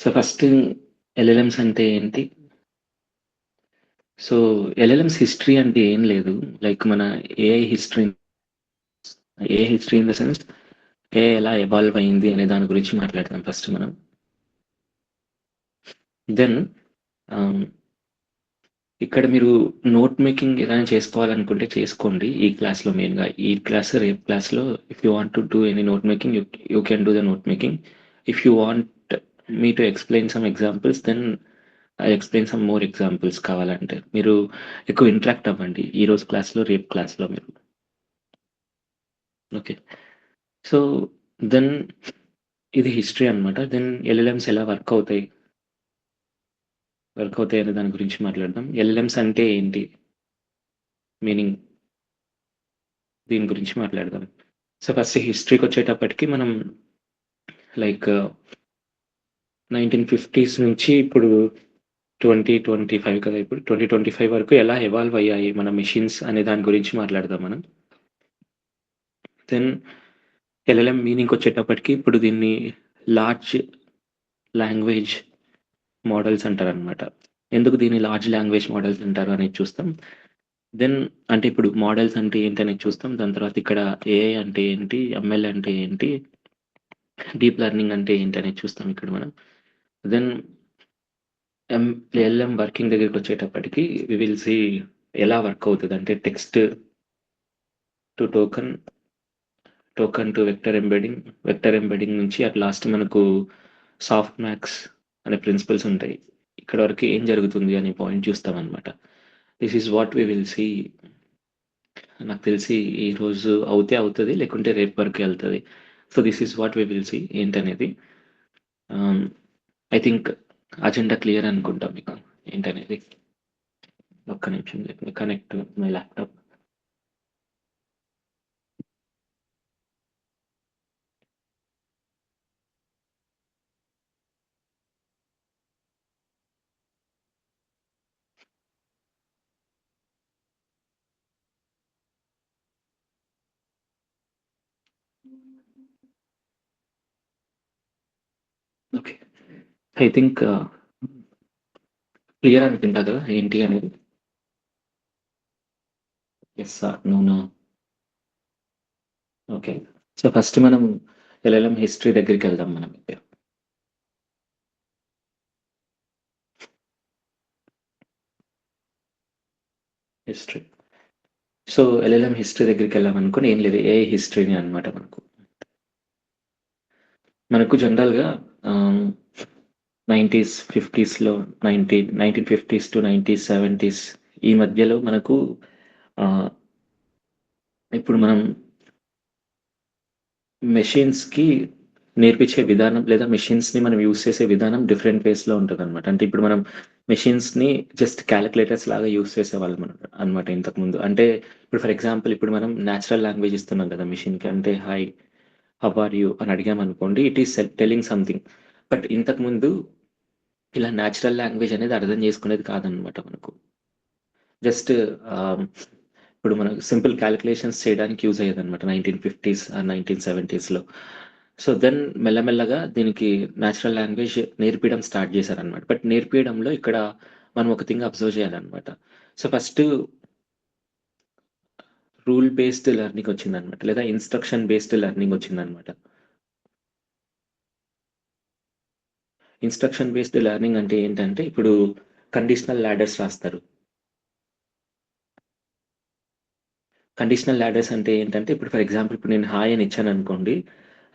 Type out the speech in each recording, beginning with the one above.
So, first LLMs అంటే ఏంటి? So, LLMs history అంటే ఏం లేదు. లైక్ మన AI history in the sense AI ఎలా ఎవాల్వ్ అయింది అనే దాని గురించి మాట్లాడదాం ఫస్ట్ మనం. దెన్ ఇక్కడ మీరు నోట్ మేకింగ్ ఏదైనా చేసుకోవాలనుకుంటే చేసుకోండి ఈ క్లాస్‌లో మెయిన్‌గా. ఈ క్లాస్, రేపు క్లాస్‌లో if you want to do any note making you can do the note making. If you want me to explain some examples then I explain some more examples కావాలంటే. మీరు ఎక్కువ ఇంటరాక్ట్ అవ్వండి. ఈరోజు క్లాస్‌లో, రేపు క్లాస్‌లో మీరు. ఓకే. సో, దెన్ ఇది హిస్టరీ అన్నమాట. దెన్ ఎల్ఎల్ఎమ్స్ ఎలా వర్క్ అవుతాయి అనే దాని గురించి మాట్లాడదాం. ఎల్ఎల్ఎమ్స్ అంటే ఏంటి? మీనింగ్ దీని గురించి మాట్లాడదాం. సో, ఫస్ట్ హిస్టరీకి వచ్చేటప్పటికి మనం లైక్ 1950s నుంచి ఇప్పుడు 2025 కదా! ఇప్పుడు 2025 వరకు ఎలా ఎవాల్వ్ అయ్యాయి మన మెషిన్స్ అనే దాని గురించి మాట్లాడదాం మనం. దెన్ ఎల్ఎల్ఎం మీనింగ్‌కి వచ్చేటప్పటికి ఇప్పుడు దీన్ని లార్జ్ లాంగ్వేజ్ మోడల్స్ అంటారనమాట. ఎందుకు దీన్ని లార్జ్ లాంగ్వేజ్ మోడల్స్ అంటారు అనేది చూస్తాం. దెన్ అంటే ఇప్పుడు మోడల్స్ అంటే ఏంటనేది చూస్తాం. దాని తర్వాత ఇక్కడ ఏఐ అంటే ఏంటి? ఎంఎల్ అంటే ఏంటి? డీప్ లెర్నింగ్ అంటే ఏంటనేది చూస్తాం ఇక్కడ మనం. దెన్ ఎల్ఎం వర్కింగ్ దగ్గరికొచ్చేటప్పటికి వి విల్ సీ ఎలా వర్క్ అవుతదంటే text to token, token to vector embedding నుంచి అట్ లాస్ట్ మనకు సాఫ్ట్ మ్యాక్స్ అనే ప్రిన్సిపల్స్ ఉంటాయి. ఇక్కడ వరకు ఏం జరుగుతుంది అనే పాయింట్ చూస్తామనమాట. This is what we will see. నాకు తెలిసి ఈరోజు అవుతది. లేకుంటే రేపు వరకే ఎళ్తది. So, this is what we will see ఏంటనేది. ఐ థింక్ అజెండా క్లియర్ అనుకుంటా మీకు ఏంటనేది. ఒక్క నిమిషం let me connect my laptop. Okay. I think clear అనుకుంటా కదా! ఏంటి అనేది. యెస్ ఆర్ నోనా? ఓకే. సో, ఫస్ట్ మనం ఎల్ఎల్ఎం హిస్టరీ దగ్గరికెళ్దాం మనం అయితే. హిస్టరీ. సో, ఎల్ఎల్ఎం హిస్టరీ దగ్గరికెళ్ళామనుకోండి ఏం లేదు. ఏఐ హిస్టరీనే అన్నమాట మనకు. మనకు జనరల్‌గా 90స్, 50స్‌లో 1950స్ టు 90స్, 70స్ ఈ మధ్యలో మనకు ఆహ్, ఇప్పుడు మనం మెషిన్స్‌కి నేర్పించే విధానం లేదా మెషిన్స్‌ని మనం యూజ్ చేసే విధానం డిఫరెంట్ వేస్‌లో ఉంటదనమాట. అంటే ఇప్పుడు మనం మెషిన్స్‌ని జస్ట్ కాలిక్యులేటర్స్ లాగా యూజ్ చేసేవాళ్ళం అనమాట ఇంతకుముందు. అంటే ఇప్పుడు ఫర్ ఎగ్జాంపుల్ ఇప్పుడు మనం నేచురల్ లాంగ్వేజ్ ఇస్తున్నాం కదా మెషిన్‌కి. అంటే హాయ్, హౌ ఆర్ యూ అని అడిగామనుకోండి it is telling something. But ఇంతకుముందు ఇలా నేచురల్ లాంగ్వేజ్ అనేది అర్థం చేసుకునేది కాదనమాట మనకు. జస్ట్ ఇప్పుడు మనకు సింపుల్ కాలిక్యులేషన్స్ చేయడానికి యూజ్ అయ్యేదనమాట 1950స్ ఆర్ 1970స్‌లో. సో, దెన్ మెల్లమెల్లగా దీనికి నేచురల్ లాంగ్వేజ్ నేర్పియడం స్టార్ట్ చేశారనమాట. బట్ నేర్పియడంలో ఇక్కడ మనం ఒక థింగ్ అబ్జర్వ్ చేయాలనమాట. So, first rule based learning వచ్చిందనమాట. లేదా ఇన్‌స్ట్రక్షన్ బేస్డ్ లెర్నింగ్ వచ్చిందనమాట. ఇన్‌స్ట్రక్షన్ బేస్డ్ లెర్నింగ్ అంటే ఏంటంటే ఇప్పుడు కండిషనల్ లాడర్స్ రాస్తారు. కండిషనల్ లాడర్స్ అంటే ఏంటంటే, ఇప్పుడు ఫర్ ఎగ్జాంపుల్ ఇప్పుడు నేను హాయ్ అని ఇచ్చాననుకోండి.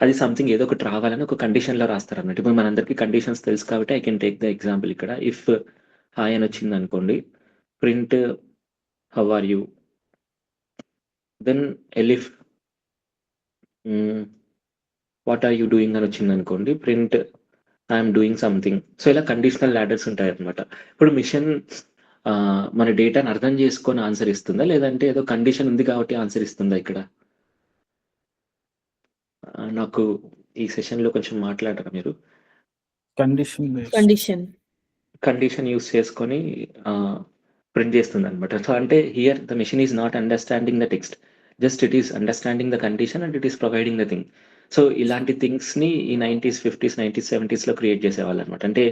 అది సంథింగ్ ఏదో ఒకటి రావాలని ఒక కండిషన్‌లో రాస్తారన్నట్టు. ఇప్పుడు మనందరికీ కండిషన్స్ తెలుసు కాబట్టి I can take the example ఇక్కడ. ఇఫ్ హాయ్ అని వచ్చిందనుకోండి. Print how are you? Then elif hmm. What are you doing అని వచ్చిందనుకోండి. Print I am doing something. So, ఇలా కండిషనల్ లాడర్స్ ఉంటాయన్నమాట. ఇప్పుడు మిషన్ మన డేటాను అర్థం చేసుకొని ఆన్సర్ ఇస్తుందా? లేదంటే ఏదో కండిషన్ ఉంది కాబట్టి ఆన్సర్ ఇస్తుందా ఇక్కడ? నాకు ఈ సెషన్‌లో కొంచెం మాట్లాడరా మీరు? Condition based. Condition. Condition use చేసుకొని ప్రింట్ చేస్తుందనమాట. సో, అంటే here the machine is not understanding the text. Just it is understanding the condition and it is providing the thing. So ఇలాంటి థింగ్స్‌ని ఈ 90స్, 50స్, 90స్, 70స్‌లో క్రియేట్ చేసేవాళ్ళనమాట. అంటే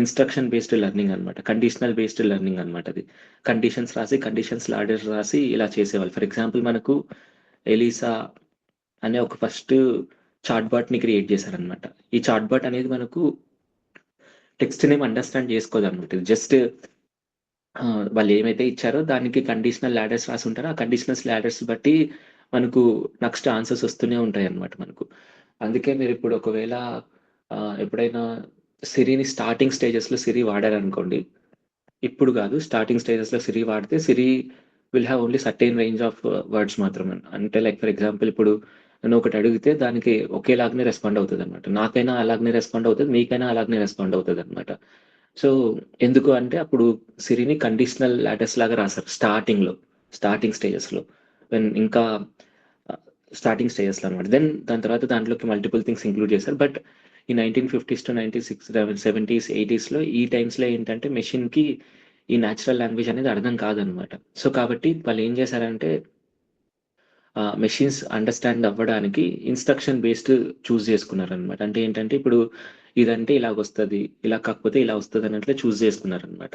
ఇన్‌స్ట్రక్షన్ బేస్డ్ లెర్నింగ్ అనమాట. Conditional based learning అనమాట అది. Conditions రాసి, conditions ladders రాసి ఇలా చేసేవాళ్ళు. ఫర్ ఎగ్జాంపుల్ మనకు ఎలీసా అనే ఒక ఫస్ట్ చాట్‌బాట్‌ని క్రియేట్ చేశారనమాట. ఈ చాట్‌బాట్ అనేది మనకు టెక్స్ట్‌నేమి అండర్‌స్టాండ్ చేసుకోదనమాట. ఇది జస్ట్ వాళ్ళేమైతే ఇచ్చారో దానికి కండిషనల్ లాడర్స్ రాసుంటారో, ఆ కండిషనల్స్ లాడర్స్ బట్టి మనకు నెక్స్ట్ ఆన్సర్స్ వస్తూనే ఉంటాయన్నమాట మనకు. అందుకే మీరిప్పుడు ఒకవేళ ఎప్పుడైనా సిరిని స్టార్టింగ్ స్టేజెస్‌లో సిరి వాడారనుకోండి. ఇప్పుడు గాదు. స్టార్టింగ్ స్టేజెస్‌లో సిరి వాడితే Siri will have only certain range of words మాత్రమే. అంటే లైక్ ఫర్ ఎగ్జాంపుల్ ఇప్పుడు నేనొకటి అడిగితే దానికి ఒకేలాగానే రెస్పాండ్ అవుతదనమాట. నాకైనా అలాగనే రెస్పాండ్ అవుతది. మీకైనా అలాగనే రెస్పాండ్ అవుతదనమాట. సో, ఎందుకు అంటే అప్పుడు సిరిని కండిషనల్ లాడర్స్ లాగా రాసారు స్టార్టింగ్‌లో. స్టార్టింగ్ స్టేజెస్‌లో. వెన్ ఇంకా స్టార్టింగ్ స్టేజెస్‌లో అనమాట. దెన్ దాని తర్వాత దాంట్లోకి మల్టిపుల్ థింగ్స్ ఇంక్లూడ్ చేశారు. బట్ ఈ 1950స్ టు 70స్, 80స్‌లో ఈ టైమ్స్‌లో ఏంటంటే మెషిన్‌కి ఈ నేచురల్ లాంగ్వేజ్ అనేది అర్థం కాదనమాట. సో, కాబట్టి వాళ్ళేం చేశారంటే మెషిన్స్ అండర్‌స్టాండ్ అవ్వడానికి ఇన్‌స్ట్రక్షన్ బేస్డ్ చూజ్ చేసుకున్నారనమాట. అంటే ఏంటంటే ఇప్పుడు ఇదంటే ఇలాగొస్తది. ఇలా కాకపోతే ఇలా వస్తదన్నట్లు చూజ్ చేసుకున్నారనమాట.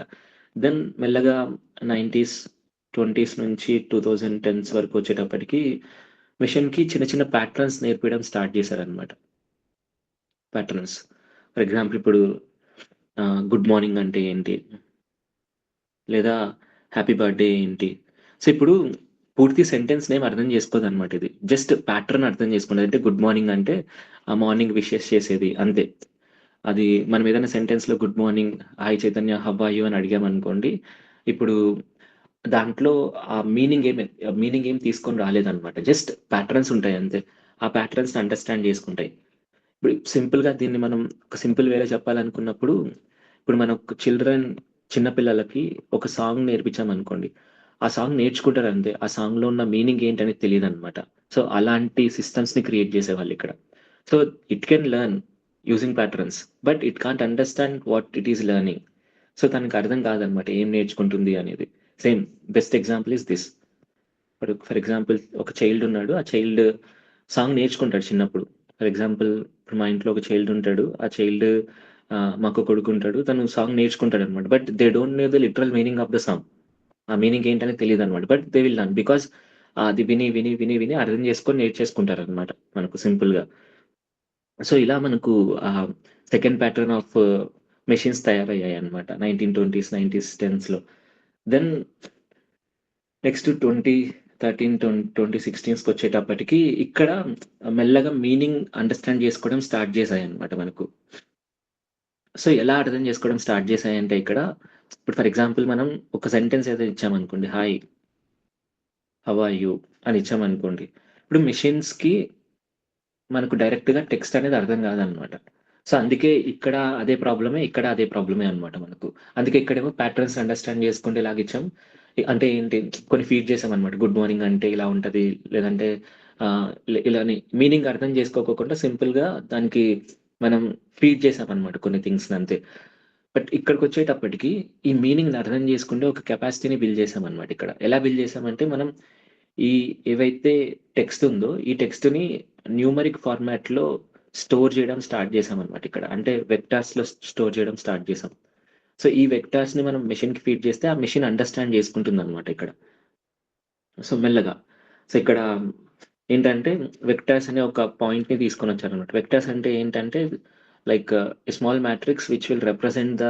దెన్ మెల్లగా 90స్, 20స్ నుంచి 2010s వరకు వచ్చేటప్పటికి మెషిన్‌కి చిన్న చిన్న ప్యాటర్న్స్ నేర్పియడం స్టార్ట్ చేశారనమాట. ప్యాటర్న్స్. ఫర్ ఎగ్జాంపుల్ ఇప్పుడు గుడ్ మార్నింగ్ అంటే ఏంటి? లేదా హ్యాపీ బర్త్‌డే ఏంటి? సో, ఇప్పుడు పూర్తి సెంటెన్స్ నేమ్ అర్థం చేసుకోదనమాట ఇది. జస్ట్ ప్యాటర్న్ అర్థం చేసుకుంటది. అంటే గుడ్ మార్నింగ్ అంటే ఆ మార్నింగ్ విషెస్ చేసేది అంతే. అది మనం ఏదైనా సెంటెన్స్‌లో good morning, hi Chaitanya, how are you అని అడిగామనుకోండి. ఇప్పుడు దాంట్లో ఆ మీనింగ్ ఏం తీసుకొని రాలేదనమాట. జస్ట్ ప్యాటర్న్స్ ఉంటాయి అంతే. ఆ ప్యాటర్న్స్‌ని అండర్‌స్టాండ్ చేసుకుంటాయి. ఇప్పుడు సింపుల్‌గా దీన్ని మనం ఒక సింపుల్ వేలో చెప్పాలనుకున్నప్పుడు, ఇప్పుడు మనం చిన్న పిల్లలకి ఒక సాంగ్ నేర్పించామనుకోండి. ఆ సాంగ్ నేర్చుకుంటారంతే. ఆ సాంగ్‌లో ఉన్న మీనింగ్ ఏంటనేది తెలీదనమాట. సో, అలాంటి సిస్టమ్స్‌ని క్రియేట్ చేసేవాళ్ళిక్కడ. So, it can learn using patterns. But it can't understand what it is learning. So, తనకి అర్థం కాదనమాట ఏం నేర్చుకుంటుంది అనేది. Same best example is this. ఇప్పుడు ఫర్ ఎగ్జాంపుల్ ఒక చైల్డ్ ఉన్నాడు. ఆ చైల్డ్ సాంగ్ నేర్చుకుంటాడు చిన్నప్పుడు. ఫర్ ఎగ్జాంపుల్ ఇప్పుడు మా ఇంట్లో ఒక చైల్డ్ ఉంటాడు. ఆ చైల్డ్ మాకో కొడుకుంటాడు. తను సాంగ్ నేర్చుకుంటాడనమాట. But they don't know the literal meaning of the song. ఆ మీనింగ్ ఏంటనేది తెలీదనమాట. But they will learn. Because అది విని అర్థం చేసుకొని నేర్చేసుకుంటారనమాట మనకు సింపుల్‌గా. సో, ఇలా మనకు సెకండ్ ప్యాటర్న్ ఆఫ్ మెషిన్స్ తయారయ్యాయన్నమాట. 1920స్, 90స్, 10స్‌లో. దెన్ నెక్స్ట్ 2016స్‌కొచ్చేటప్పటికి ఇక్కడ మెల్లగా మీనింగ్ అండర్‌స్టాండ్ చేసుకోవడం స్టార్ట్ చేశాయన్నమాట మనకు. సో, ఎలా అర్థం చేసుకోవడం స్టార్ట్ చేశాయంటే ఇక్కడ, ఇప్పుడు ఫర్ ఎగ్జాంపుల్ మనం ఒక సెంటెన్స్ ఏదో ఇచ్చామనుకోండి. హాయ్, హౌ ఆర్ యూ అని ఇచ్చామనుకోండి. ఇప్పుడు మెషిన్స్‌కి మనకు డైరెక్ట్‌గా టెక్స్ట్ అనేది అర్థం కాదనమాట. సో, అందుకే ఇక్కడ అదే ప్రాబ్లమే, ఇక్కడ అదే ప్రాబ్లమే అనమాట మనకు. అందుకే ఇక్కడేమో ప్యాటర్న్స్ అండర్‌స్టాండ్ చేసుకుంటే ఇలాగిచ్చాం. అంటే ఏంటి కొన్ని ఫీడ్ చేసామనమాట. గుడ్ మార్నింగ్ అంటే ఇలా ఉంటది. లేదంటే ఇలాని మీనింగ్ అర్థం చేసుకోకోకుండా సింపుల్‌గా దానికి మనం ఫీడ్ చేసామనమాట కొన్ని థింగ్స్‌ని అంతే. బట్ ఇక్కడికొచ్చేటప్పటికి ఈ మీనింగ్‌ని అర్థం చేసుకుంటే ఒక కెపాసిటీని బిల్డ్ చేసామనమాట ఇక్కడ. ఎలా బిల్డ్ చేసామంటే మనం ఈ ఏవైతే టెక్స్ట్ ఉందో, ఈ టెక్స్ట్‌ని న్యూమరిక్ ఫార్మాట్‌లో స్టోర్ చేయడం స్టార్ట్ చేశామనమాట ఇక్కడ. అంటే వెక్టార్స్‌లో స్టోర్ చేయడం స్టార్ట్ చేశాం. సో, ఈ వెక్టార్స్‌ని మనం మెషిన్‌కి ఫీడ్ చేస్తే ఆ మెషిన్ అండర్‌స్టాండ్ చేసుకుంటుందనమాట ఇక్కడ. సో, మెల్లగా. సో, ఇక్కడ ఏంటంటే వెక్టార్స్ అనే ఒక పాయింట్‌ని తీసుకొనొచ్చారనమాట. వెక్టార్స్ అంటే ఏంటంటే like a small matrix which will represent the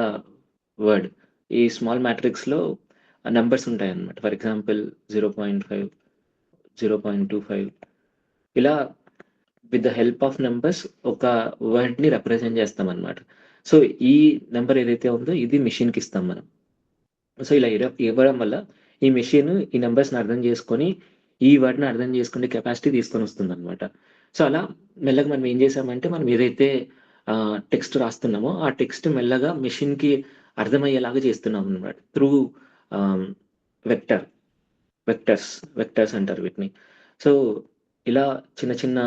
word. ఈ స్మాల్ మ్యాట్రిక్స్‌లో నంబర్స్ ఉంటాయన్నమాట. ఫర్ ఎగ్జాంపుల్ 0.5, 0.25 ఇలా with the help of numbers ఒక వర్డ్‌ని రిప్రజెంట్ చేస్తామనమాట. సో, ఈ నంబర్ ఏదైతే ఉందో ఇది మెషిన్‌కి ఇస్తాం మనం. సో, ఇలా ఇవ్వడం వల్ల ఈ మెషిన్ ఈ నంబర్స్‌ని అర్థం చేసుకొని, ఈ వర్డ్‌ని అర్థం చేసుకునే కెపాసిటీ తీసుకొనొస్తుందనమాట. సో, అలా మెల్లగా మనం ఏం చేసామంటే మనం ఏదైతే టెక్స్ట్ రాస్తున్నామో, ఆ టెక్స్ట్ మెల్లగా మెషిన్‌కి అర్థమయ్యేలాగా చేస్తున్నామనమాట. త్రూ ఆహ్, వెక్టర్. వెక్టర్స్, వెక్టర్స్ అంటారు వీటిని. సో, ఇలా చిన్న చిన్న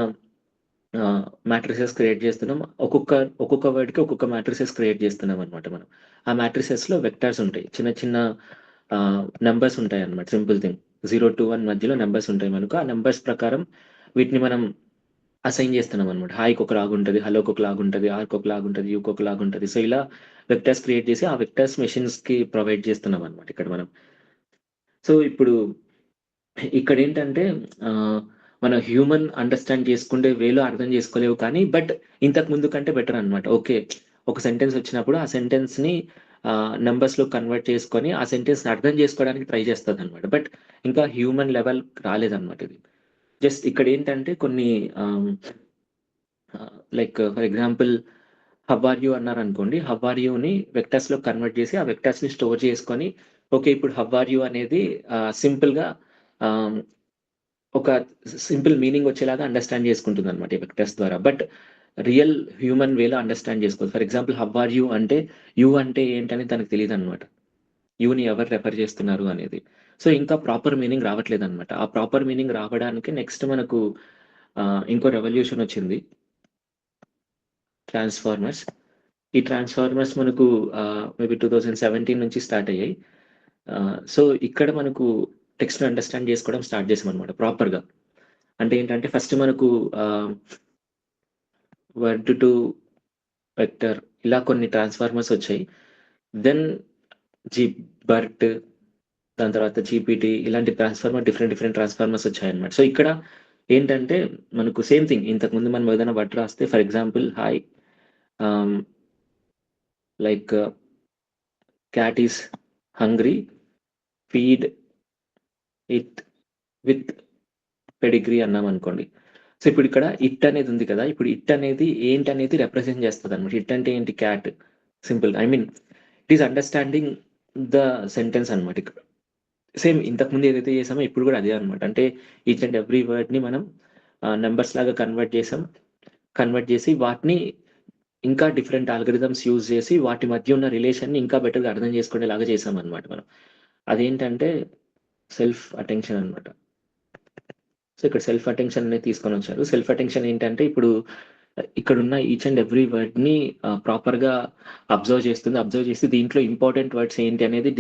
మాట్రిసెస్ క్రియేట్ చేస్తున్నాం. ఒక్కొక్క వర్డ్‌కి ఒక్కొక్క మాట్రిసెస్ క్రియేట్ చేస్తున్నామనమాట మనం. ఆ మాట్రిసెస్‌లో వెక్టర్స్ ఉంటాయి. చిన్న చిన్న నంబర్స్ ఉంటాయన్నమాట. Simple thing. 0-1 మధ్యలో నంబర్స్ ఉంటాయి మనకు. ఆ నంబర్స్ ప్రకారం వీటిని మనం అసైన్ చేస్తున్నాం అనమాట. హాయ్‌కి ఒక లాగుంటది, హలోకి ఒక లాగుంటది, ఆర్‌కి ఒక లాగుంటది, యూకి ఒక లాగుంటది. సో, ఇలా వెక్టర్స్ క్రియేట్ చేసి ఆ వెక్టర్స్ మెషిన్స్‌కి ప్రొవైడ్ చేస్తున్నాం అనమాట ఇక్కడ మనం. సో, ఇప్పుడు ఇక్కడేంటంటే ఆహ్, మన హ్యూమన్ అండర్‌స్టాండ్ చేసుకుండే వేలో అర్థం చేసుకోలేవు కానీ, బట్ ఇంతకు ముందు కంటే బెటర్ అనమాట. ఓకే. ఒక సెంటెన్స్ వచ్చినప్పుడు ఆ సెంటెన్స్‌ని నంబర్స్‌లో కన్వర్ట్ చేసుకొని, ఆ సెంటెన్స్‌ని అర్థం చేసుకోవడానికి ట్రై చేస్తదనమాట. బట్ ఇంకా హ్యూమన్ లెవెల్ రాలేదనమాట ఇది. జస్ట్ ఇక్కడేంటంటే కొన్ని ah, like for example how are you అన్నారనుకోండి. హౌ ఆర్ యూని వెక్టర్స్‌లో కన్వర్ట్ చేసి, ఆ వెక్టర్స్‌ని స్టోర్ చేసుకొని, ఓకే. ఇప్పుడు హౌ ఆర్ యూ అనేది సింపుల్‌గా ఆహ్, ఒక సింపుల్ మీనింగ్ వచ్చేలాగా అండర్‌స్టాండ్ చేసుకుంటుందనమాట ఈ వెక్టర్స్ ద్వారా. బట్ రియల్ హ్యూమన్ వేలో అండర్‌స్టాండ్ చేసుకోదు. For example how are you అంటే, యూ అంటే ఏంటని తనకు తెలీదనమాట. యూని ఎవరు రెఫర్ చేస్తున్నారు అనేది. సో, ఇంకా ప్రాపర్ మీనింగ్ రావట్లేదనమాట. ఆ ప్రాపర్ మీనింగ్ రావడానికి నెక్స్ట్ మనకు ఇంకో రెవల్యూషన్ వచ్చింది. ట్రాన్స్‌ఫార్మర్స్. ఈ ట్రాన్స్‌ఫార్మర్స్ మనకు మేబీ 2017 నుంచి స్టార్ట్ అయ్యాయి. సో, ఇక్కడ మనకు టెక్స్ట్‌ని అండర్‌స్టాండ్ చేసుకోవడం స్టార్ట్ చేసామనమాట ప్రాపర్‌గా. అంటే ఏంటంటే ఫస్ట్ మనకు ఆహ్, వర్డ్ టు వెక్టర్ ఇలా కొన్ని ట్రాన్స్‌ఫార్మర్స్ వచ్చాయి. దెన్ జీ బర్ట్ దాని తర్వాత జీపీటీ ఇలాంటి డిఫరెంట్ డిఫరెంట్ ట్రాన్స్‌ఫార్మర్స్ వచ్చాయన్నమాట. సో, ఇక్కడ ఏంటంటే మనకు సేమ్ థింగ్ ఇంతకుముందు మనం ఏదైనా వర్డ్ రాస్తే for example hi ah, like cat is hungry feed it with Pedigree అన్నామనుకోండి. సో, ఇప్పుడిక్కడ ఇట్ అనేది ఉంది కదా! ఇప్పుడు ఇట్ అనేది ఏంటనేది రిప్రజెంట్ చేస్తదనమాట. ఇట్ అంటే ఏంటి? Cat. Simple. I mean it is understanding the sentence అనమాట ఇక్కడ. సేమ్ ఇంతకుముందు ఏదైతే చేసామో ఇప్పుడు కూడా అదే అనమాట. అంటే ఈచ్ అండ్ ఎవ్రీ వర్డ్‌ని మనం నంబర్స్ లాగా కన్వర్ట్ చేసాం. కన్వర్ట్ చేసి వాటిని ఇంకా డిఫరెంట్ ఆల్గోరిథమ్స్ యూజ్ చేసి వాటి మధ్య ఉన్న రిలేషన్‌ని ఇంకా బెటర్‌గా అర్థం చేసుకునేలాగా చేసామనమాట మనం. అదేంటంటే సెల్ఫ్ అటెన్షన్ అనమాట. సో, ఇక్కడ సెల్ఫ్ అటెన్షన్ అనేది తీసుకొనొచ్చారు. సెల్ఫ్ అటెన్షన్ ఏంటంటే, ఇప్పుడు ఇక్కడున్న ఈచ్ అండ్ ఎవ్రీ వర్డ్‌ని ప్రాపర్‌గా అబ్జర్వ్ చేస్తుంది. అబ్జర్వ్ చేసి దీంట్లో ఇంపార్టెంట్ వర్డ్స్ ఏంటి అనేది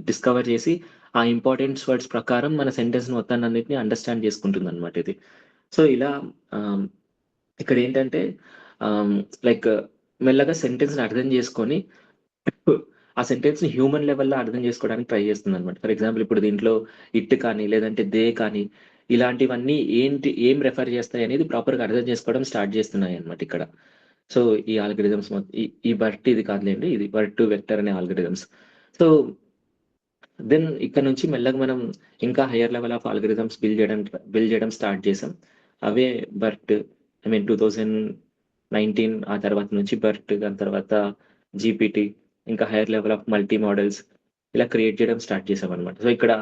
డిస్కవర్ చేసి, ఆ ఇంపార్టెంట్ వర్డ్స్ ప్రకారం మన సెంటెన్స్ మొత్తాన్నన్నిటిని అండర్‌స్టాండ్ చేసుకుంటుందనమాట ఇది. సో, ఇలా ఆహ్, ఇక్కడేంటంటే ఆహ్, లైక్ మెల్లగా సెంటెన్స్‌ని అర్థం చేసుకొని ఆ సెంటెన్స్‌ని హ్యూమన్ లెవెల్‌లో అర్థం చేసుకోవడానికి ట్రై చేస్తుందనమాట. ఫర్ ఎగ్జాంపుల్ ఇప్పుడు దీంట్లో ఇట్ కానీ, లేదంటే దే కానీ, ఇలాంటివన్నీ ఏం రెఫర్ చేస్తాయనేది ప్రాపర్‌గా అర్థం చేసుకోవడం స్టార్ట్ చేస్తున్నాయన్నమాట ఇక్కడ. సో, ఈ ఆల్గోరిథమ్స్ ఈ ఈ బర్ట్ ఇది కాదులెండి. ఇది వర్డ్ టు వెక్టర్ అనే ఆల్గోరిథమ్స్. సో, దెన్ ఇక్కడ నుంచి మెల్లగా మనం ఇంకా higher level of algorithms build చేయడం స్టార్ట్ చేసాం. అవే బర్ట్ ఐ మీన్ 2019 ఆ తర్వాత నుంచి బర్ట్ దాని తర్వాత జీపీటీ ఇంకా higher level of multi models ఇలా క్రియేట్ చేయడం స్టార్ట్ చేసామన్నమాట. సో, ఇక్కడ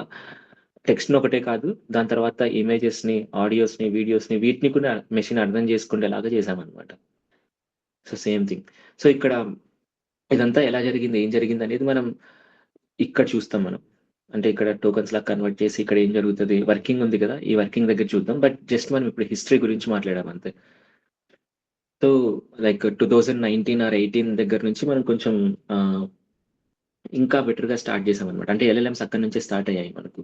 టెక్స్ట్‌ని ఒకటే కాదు దాని తర్వాత ఇమేజెస్‌ని, ఆడియోస్‌ని, వీడియోస్‌ని వీటిని కూడా మెషిన్ అర్థం చేసుకునేలాగా చేసామన్నమాట. So, same thing. సో, ఇక్కడ ఇదంతా ఎలా జరిగింది? ఏం జరిగిందనేది మనం ఇక్కడ చూస్తాం మనం. అంటే ఇక్కడ టోకెన్స్‌లాగా కన్వర్ట్ చేసి ఇక్కడ ఏం జరుగుతది? వర్కింగ్ ఉంది కదా! ఈ వర్కింగ్ దగ్గర చూద్దాం. బట్ జస్ట్ మనం ఇప్పుడు హిస్టరీ గురించి మాట్లాడాం అంతే. సో, లైక్ 2019 ఆర్ 18 దగ్గర నుంచి మనం కొంచెం ఆహ్, ఇంకా బెటర్‌గా స్టార్ట్ చేసామన్నమాట. అంటే ఎల్ఎల్ఎమ్స్ అక్కడి నుంచే స్టార్ట్ అయ్యాయి మనకు.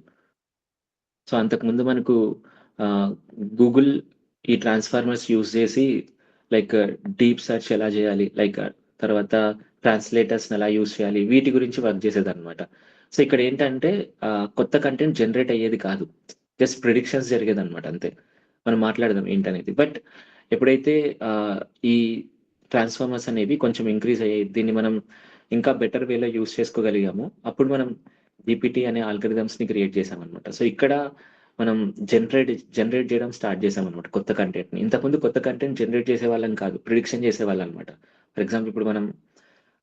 సో, అంతకుముందు మనకు ఆహ్, గూగుల్ ఈ ట్రాన్స్‌ఫార్మర్స్ యూజ్ చేసి లైక్ డీప్ సెర్చ్ ఎలా చేయాలి? లైక్ తర్వాత ట్రాన్స్‌లేటర్స్‌ని ఎలా యూజ్ చేయాలి? వీటి గురించి వర్క్ చేసేదన్నమాట. సో, ఇక్కడేంటంటే కొత్త కంటెంట్ జనరేట్ అయ్యేది కాదు. జస్ట్ ప్రిడిక్షన్స్ జరిగేదన్నమాట అంతే. మనం మాట్లాడదాం ఏంటనేది. బట్ ఎప్పుడైతే ఆహ్, ఈ ట్రాన్స్‌ఫార్మర్స్ అనేవి కొంచెం ఇంక్రీజ్ అయ్యాయి. దీన్ని మనం ఇంకా బెటర్ వేలో యూజ్ చేసుకోగలిగాము. అప్పుడు మనం జీపీటీ అనే ఆల్గోరిథమ్స్‌ని క్రియేట్ చేసామన్నమాట. సో, ఇక్కడ మనం జనరేట్ చేయడం స్టార్ట్ చేసామన్నమాట కొత్త కంటెంట్‌ని. ఇంతకుముందు కొత్త కంటెంట్ జనరేట్ చేసేవాళ్ళం కాదు. ప్రిడిక్షన్ చేసేవాళ్ళన్నమాట. ఫర్ ఎగ్జాంపుల్ ఇప్పుడు మనం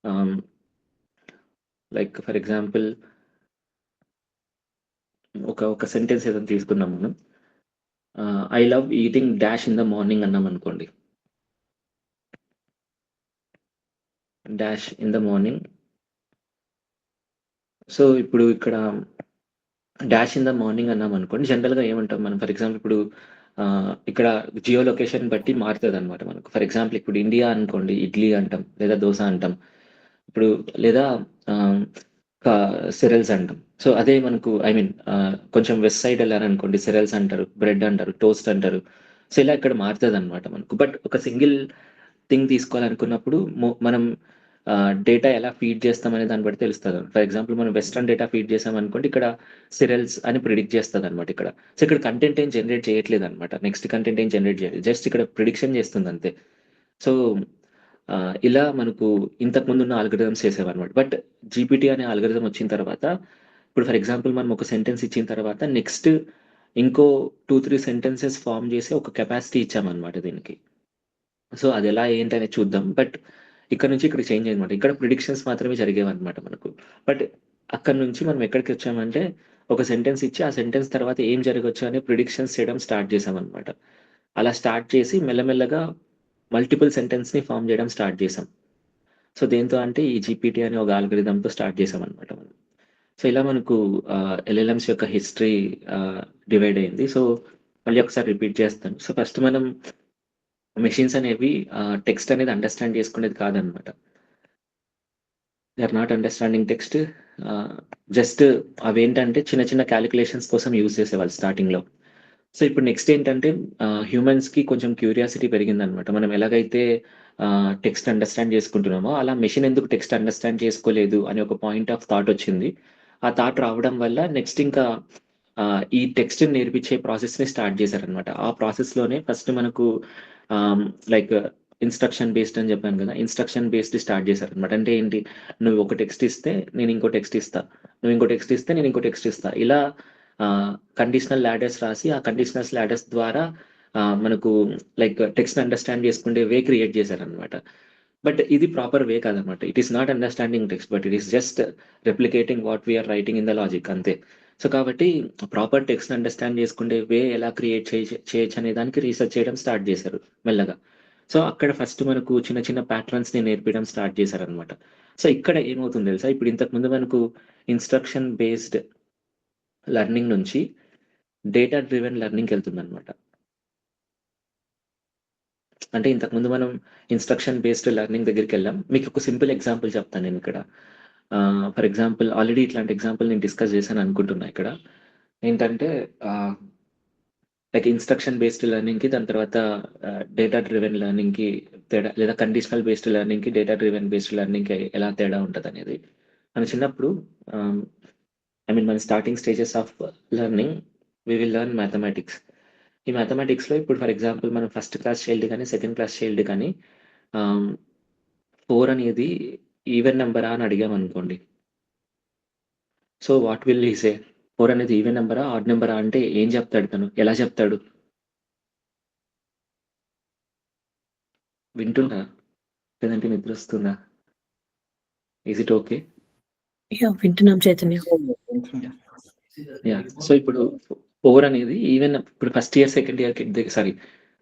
ఆహ్, లైక్ ఫర్ ఎగ్జాంపుల్ ఒక సెంటెన్స్ ఏదైనా తీసుకుందాం మనం. I love eating dash in the morning అన్నామనుకోండి. Dash in the morning. So, ఇప్పుడు ఇక్కడ డాష్ ఇన్ ద మార్నింగ్ అన్నామనుకోండి. జనరల్‌గా ఏమంటాం మనం ఫర్ ఎగ్జాంపుల్ ఇప్పుడు ఇక్కడ జియో లొకేషన్ బట్టి మారుతదనమాట మనకు. ఫర్ ఎగ్జాంపుల్ ఇప్పుడు ఇండియా అనుకోండి ఇడ్లీ అంటాం. లేదా దోస అంటాం. ఇప్పుడు లేదా ఆహ్, క సెరెల్స్ అంటాం. సో, అదే మనకు ఐ మీన్ కొంచెం వెస్ట్ సైడ్ ఎళ్లారనుకోండి సెరెల్స్ అంటారు, బ్రెడ్ అంటారు, టోస్ట్ అంటారు. సో ఇలా ఇక్కడ మారుతుందన్నమాట మనకు. బట్ ఒక సింగిల్ థింగ్ తీసుకోవాలనుకున్నప్పుడు మనం డేటా ఎలా ఫీడ్ చేస్తామనే దాన్ని బట్టి తెలుస్తుంది. ఫర్ ఎగ్జాంపుల్ మనం వెస్టర్న్ డేటా ఫీడ్ చేసామనుకోండి, ఇక్కడ సిరల్స్ అని ప్రిడిక్ట్ చేస్తుంది అనమాట ఇక్కడ. సో ఇక్కడ కంటెంట్ ఏం జనరేట్ చేయట్లేదు అనమాట, నెక్స్ట్ కంటెంట్ ఏం జనరేట్ చేయలేదు, జస్ట్ ఇక్కడ ప్రిడిక్షన్ చేస్తుంది అంతే. సో ఇలా మనకు ఇంతకుముందు ఉన్న ఆల్గరిథమ్స్ చేసేవన్నమాట. బట్ జీపీటీ అనే ఆల్గరిథం వచ్చిన తర్వాత, ఇప్పుడు ఫర్ ఎగ్జాంపుల్ మనం ఒక సెంటెన్స్ ఇచ్చిన తర్వాత నెక్స్ట్ ఇంకో 2-3 సెంటెన్సెస్ ఫామ్ చేసి ఒక కెపాసిటీ ఇచ్చామన్నమాట దీనికి. సో అది ఎలా ఏంటనేది చూద్దాం. బట్ ఇక్కడ నుంచి ఇక్కడ చేంజ్ అయిందన్నమాట. ఇక్కడ ప్రిడిక్షన్స్ మాత్రమే జరిగేవన్నమాట మనకు. బట్ అక్కడ నుంచి మనం ఎక్కడికి వచ్చామంటే, ఒక సెంటెన్స్ ఇచ్చి ఆ సెంటెన్స్ తర్వాత ఏం జరగొచ్చు అనే ప్రిడిక్షన్స్ చేయడం స్టార్ట్ చేసామన్నమాట. అలా స్టార్ట్ చేసి మెల్లమెల్లగా మల్టిపుల్ సెంటెన్స్ని ఫామ్ చేయడం స్టార్ట్ చేసాం. సో దేంతో అంటే ఈ జీపీటీ అనే ఒక ఆల్గరిథంతో స్టార్ట్ చేసామన్నమాట మనం. సో ఇలా మనకు ఎల్ఎల్ఎంస్ యొక్క హిస్టరీ డివైడ్ అయింది. సో మళ్ళీ ఒకసారి రిపీట్ చేస్తాను. సో ఫస్ట్ మనం మెషిన్స్ అనేవి టెక్స్ట్ అనేది అండర్స్టాండ్ చేసుకునేది కాదనమాట. They are not understanding text. Just అవేంటంటే చిన్న చిన్న క్యాలిక్యులేషన్స్ కోసం యూజ్ చేసేవాళ్ళు స్టార్టింగ్లో. సో ఇప్పుడు నెక్స్ట్ ఏంటంటే హ్యూమన్స్కి కొంచెం క్యూరియాసిటీ పెరిగిందనమాట. మనం ఎలాగైతే టెక్స్ట్ అండర్స్టాండ్ చేసుకుంటున్నామో అలా మెషిన్ ఎందుకు టెక్స్ట్ అండర్స్టాండ్ చేసుకోలేదు అనే ఒక పాయింట్ ఆఫ్ థాట్ వచ్చింది. ఆ థాట్ రావడం వల్ల నెక్స్ట్ ఇంకా ఈ టెక్స్ట్ నేర్పించే ప్రాసెస్ని స్టార్ట్ చేశారనమాట. ఆ ప్రాసెస్లోనే ఫస్ట్ మనకు లైక్ ఇన్స్ట్రక్షన్ బేస్డ్ అని చెప్పాను కదా, ఇన్స్ట్రక్షన్ బేస్డ్ స్టార్ట్ చేశారనమాట. అంటే ఏంటి, నువ్వు ఒక టెక్స్ట్ ఇస్తే నేను ఇంకో టెక్స్ట్ ఇస్తా, నువ్వు ఇంకో టెక్స్ట్ ఇస్తే నేను ఇంకో టెక్స్ట్ ఇస్తా, ఇలా కండిషనల్ లాడర్స్ రాసి ఆ కండిషనల్ లాడర్స్ ద్వారా మనకు లైక్ టెక్స్ట్ అండర్స్టాండ్ చేసుకునే వే క్రియేట్ చేశారనమాట. బట్ ఇది ప్రాపర్ వే కాదనమాట. It is not understanding text, but it is just replicating what we are writing in the logic అంతే. సో కాబట్టి ప్రాపర్ టెక్స్ట్ అండర్స్టాండ్ చేసుకునే వే ఎలా క్రియేట్ చేయొచ్చు అనే దానికి రీసెర్చ్ చేయడం స్టార్ట్ చేశారు మెల్లగా. సో అక్కడ ఫస్ట్ మనకు చిన్న చిన్న ప్యాటర్న్స్ని నేర్పించడం స్టార్ట్ చేశారనమాట. సో ఇక్కడ ఏమవుతుంది తెలుసా, ఇప్పుడు ఇంతకుముందు మనకు ఇన్స్ట్రక్షన్ బేస్డ్ లెర్నింగ్ నుంచి డేటా డ్రివెన్ లెర్నింగ్కి వెళ్తుంది అనమాట. అంటే ఇంతకుముందు మనం ఇన్స్ట్రక్షన్ బేస్డ్ లెర్నింగ్ దగ్గరికి వెళ్ళాం. మీకు ఒక సింపుల్ ఎగ్జాంపుల్ చెప్తాను నేను ఇక్కడ. ఫర్ ఎగ్జాంపుల్ ఆల్రెడీ ఇట్లాంటి ఎగ్జాంపుల్ నేను డిస్కస్ చేశాను అనుకుంటున్నా. ఇక్కడ ఏంటంటే లైక్ ఇన్స్ట్రక్షన్ బేస్డ్ లెర్నింగ్కి దాని తర్వాత డేటా డ్రివెన్ లెర్నింగ్కి తేడా, లేదా కండిషనల్ బేస్డ్ లెర్నింగ్కి డేటా డ్రివెన్ బేస్డ్ లెర్నింగ్కి ఎలా తేడా ఉంటుంది అనేది. మన చిన్నప్పుడు మన starting stages of learning we will learn mathematics. ఈ మ్యాథమెటిక్స్లో ఇప్పుడు ఫర్ ఎగ్జాంపుల్ మనం ఫస్ట్ క్లాస్ చైల్డ్ కానీ సెకండ్ క్లాస్ చైల్డ్ కానీ 4 అనేది ఈవెన్ నెంబరా అని అడిగామనుకోండి. So what will he say? 4 అనేది ఈవెన్ నెంబరా ఆడ్ నెంబరా అంటే ఏం చెప్తాడు తను, ఎలా చెప్తాడు? వింటున్నా లేదంటే నిద్ర వస్తుందా? Is it okay? వింటున్నాం చైతన్య. యా, సో ఇప్పుడు 4 అనేది ఈవెన్, ఇప్పుడు first year second year kid దగ్గర, sorry